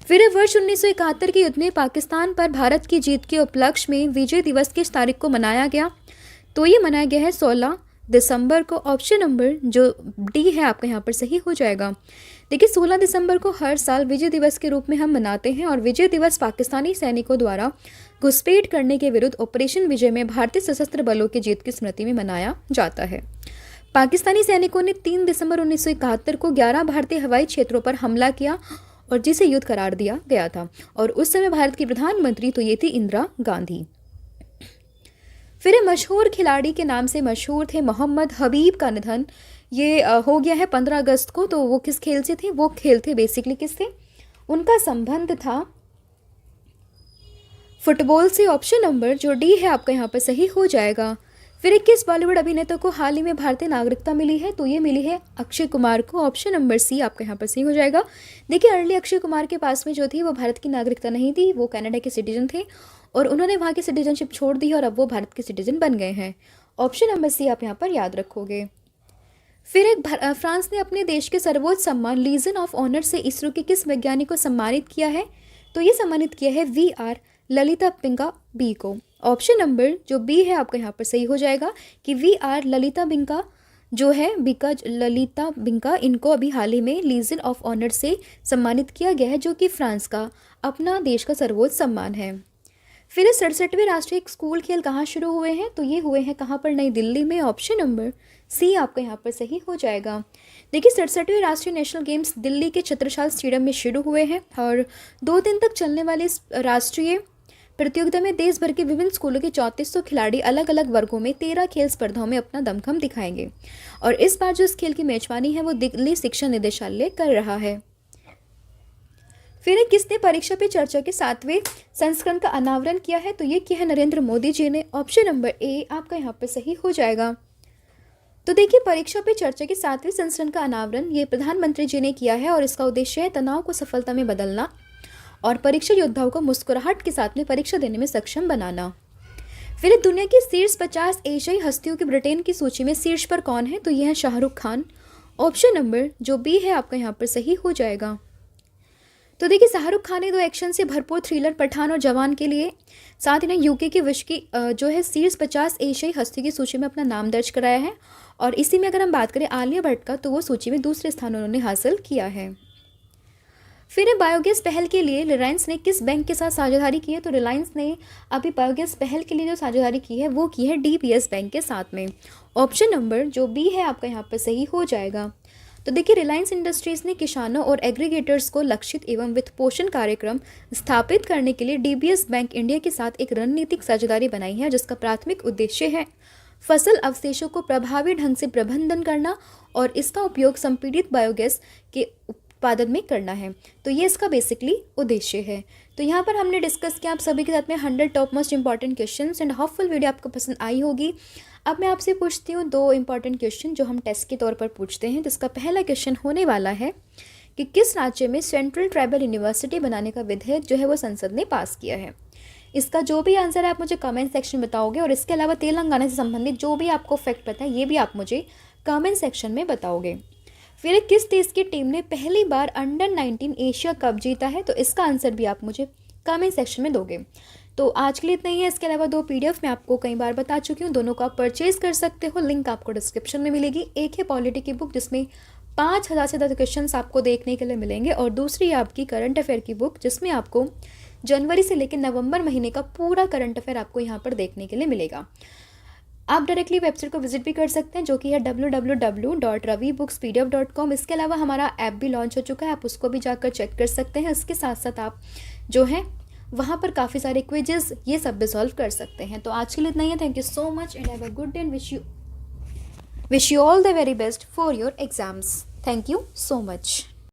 फिर वर्ष 1971 के युद्ध में पाकिस्तान पर भारत की जीत के उपलक्ष्य में विजय दिवस किस तारीख को मनाया गया? तो ये मनाया गया है 16 दिसंबर को। ऑप्शन नंबर जो डी है आपका यहाँ पर सही हो जाएगा। देखिए, 16 दिसंबर को हर साल विजय दिवस के रूप में हम मनाते हैं और विजय दिवस पाकिस्तानी सैनिकों द्वारा घुसपैठ करने के विरुद्ध ऑपरेशन विजय में भारतीय सशस्त्र बलों की जीत की स्मृति में मनाया जाता है। पाकिस्तानी सैनिकों ने 3 दिसंबर 1971 को 11 भारतीय हवाई क्षेत्रों पर हमला किया और जिसे युद्ध करार दिया गया था और उस समय भारत की प्रधानमंत्री तो ये थी इंदिरा गांधी। फिर मशहूर खिलाड़ी के नाम से मशहूर थे मोहम्मद हबीब का निधन ये हो गया है 15 अगस्त को। तो वो किस खेल से थे? वो खेल थे बेसिकली किस थे? उनका संबंध था फुटबॉल से। ऑप्शन नंबर जो डी है आपका यहाँ पर सही हो जाएगा। फिर किस बॉलीवुड अभिनेता को हाल ही में भारतीय नागरिकता मिली है? तो ये मिली है अक्षय कुमार को। ऑप्शन नंबर सी आपका यहाँ पर सही हो जाएगा। देखिए, अर्ली अक्षय कुमार के पास में जो थी वो भारत की नागरिकता नहीं थी, वो कनाडा के सिटीजन थे और उन्होंने वहाँ की सिटीजनशिप छोड़ दी और अब वो भारत के सिटीजन बन गए हैं। ऑप्शन नंबर सी आप यहाँ पर याद रखोगे। फिर फ्रांस ने अपने देश के सर्वोच्च सम्मान लीजन ऑफ ऑनर से इसरो के किस वैज्ञानिक को सम्मानित किया है? तो ये सम्मानित किया है VR ललिता पिंका बी को। ऑप्शन नंबर जो बी है आपका यहाँ पर सही हो जाएगा कि VR ललिता बिंका जो है ललिता बिंका, इनको अभी हाल ही में लीजन ऑफ ऑनर से सम्मानित किया गया है, जो कि फ्रांस का अपना देश का सर्वोच्च सम्मान है। फिर 67वें राष्ट्रीय स्कूल खेल कहाँ शुरू हुए हैं? तो ये हुए हैं कहाँ पर? नई दिल्ली में। ऑप्शन नंबर सी आपका यहाँ पर सही हो जाएगा। देखिए, 67वें राष्ट्रीय नेशनल गेम्स दिल्ली के छत्रसाल स्टेडियम में शुरू हुए हैं और 2 दिन तक चलने वाले इस राष्ट्रीय प्रतियोगिता में देश भर के विभिन्न स्कूलों के 3400 खिलाड़ी अलग अलग वर्गों में 13 खेल स्पर्धाओं में अपना दमखम दिखाएंगे और इस बार जो इस खेल की मेजबानी है वो दिल्ली शिक्षा निदेशालय कर रहा है। फिर किसने परीक्षा पे चर्चा के 7वें संस्करण का अनावरण किया है? तो ये किया है नरेंद्र मोदी जी ने। ऑप्शन नंबर ए आपका यहाँ पर सही हो जाएगा। तो देखिए, परीक्षा पे चर्चा के 7वें संस्करण का अनावरण ये प्रधानमंत्री जी ने किया है और इसका उद्देश्य है तनाव को सफलता में बदलना और परीक्षा योद्धाओं को मुस्कुराहट के साथ में परीक्षा देने में सक्षम बनाना। फिर दुनिया की शीर्ष 50 एशियाई हस्तियों की ब्रिटेन की सूची में शीर्ष पर कौन है? तो यह है शाहरुख खान। ऑप्शन नंबर जो बी है आपका यहाँ पर सही हो जाएगा। तो देखिए, शाहरुख खान ने 2 एक्शन से भरपूर थ्रिलर पठान और जवान के लिए साथ ही ना यूके की विश्व की जो है शीर्ष 50 एशियाई हस्ती की सूची में अपना नाम दर्ज कराया है और इसी में अगर हम बात करें आलिया भट्ट का तो वो सूची में दूसरे स्थान उन्होंने हासिल किया है। फिर बायोगैस पहल के लिए रिलायंस ने किस बैंक के साथ साझेदारी की है? तो रिलायंस ने अभी बायोगैस पहल के लिए जो साझेदारी की है वो की है DBS बैंक के साथ में। ऑप्शन नंबर जो बी है आपका यहाँ पर सही हो जाएगा। तो देखिए, रिलायंस इंडस्ट्रीज ने किसानों और एग्रीगेटर्स को लक्षित एवं वित्त पोषण कार्यक्रम स्थापित करने के लिए DBS बैंक इंडिया के साथ एक रणनीतिक साझेदारी बनाई है, जिसका प्राथमिक उद्देश्य है फसल अवशेषों को प्रभावी ढंग से प्रबंधन करना और इसका उपयोग संपीड़ित बायोगैस के उत्पादन में करना है। तो ये इसका बेसिकली उद्देश्य है। तो यहाँ पर हमने डिस्कस किया आप सभी के साथ में 100 top most important questions and hopeful video आपको पसंद आई होगी। अब मैं आपसे पूछती हूँ 2 इंपॉर्टेंट क्वेश्चन जो हम टेस्ट के तौर पर पूछते हैं। जिसका पहला क्वेश्चन होने वाला है कि किस राज्य में सेंट्रल ट्राइबल यूनिवर्सिटी बनाने का विधेयक जो है वो संसद ने पास किया है। इसका जो भी आंसर है आप मुझे कमेंट सेक्शन में बताओगे और इसके अलावा तेलंगाना से संबंधित जो भी आपको फैक्ट पता है ये भी आप मुझे कमेंट सेक्शन में बताओगे। फिर किस देश की टीम ने पहली बार अंडर 19 एशिया कप जीता है? तो इसका आंसर भी आप मुझे कमेंट सेक्शन में दोगे। तो आज के लिए इतना ही है। इसके अलावा 2 PDF मैं आपको कई बार बता चुकी हूँ, दोनों को आप परचेज कर सकते हो। लिंक आपको डिस्क्रिप्शन में मिलेगी। एक है पॉलिटी की बुक जिसमें 5,000 से ज़्यादा क्वेश्चंस आपको देखने के लिए मिलेंगे। और दूसरी आपकी करंट अफेयर की बुक, जिसमें आपको जनवरी से लेकर नवंबर महीने का पूरा करंट अफेयर आपको यहाँ पर देखने के लिए मिलेगा। आप डायरेक्टली वेबसाइट को विजिट भी कर सकते हैं, जो कि है www.ravibookspdf.com। इसके अलावा हमारा ऐप भी लॉन्च हो चुका है, आप उसको भी जाकर चेक कर सकते हैं। इसके साथ साथ आप जो है वहाँ पर काफ़ी सारे क्विजेस ये सब भी सॉल्व कर सकते हैं। तो आज के लिए इतना ही है। Thank you so much and have a good day and wish you all the very best for your exams. Thank you so much.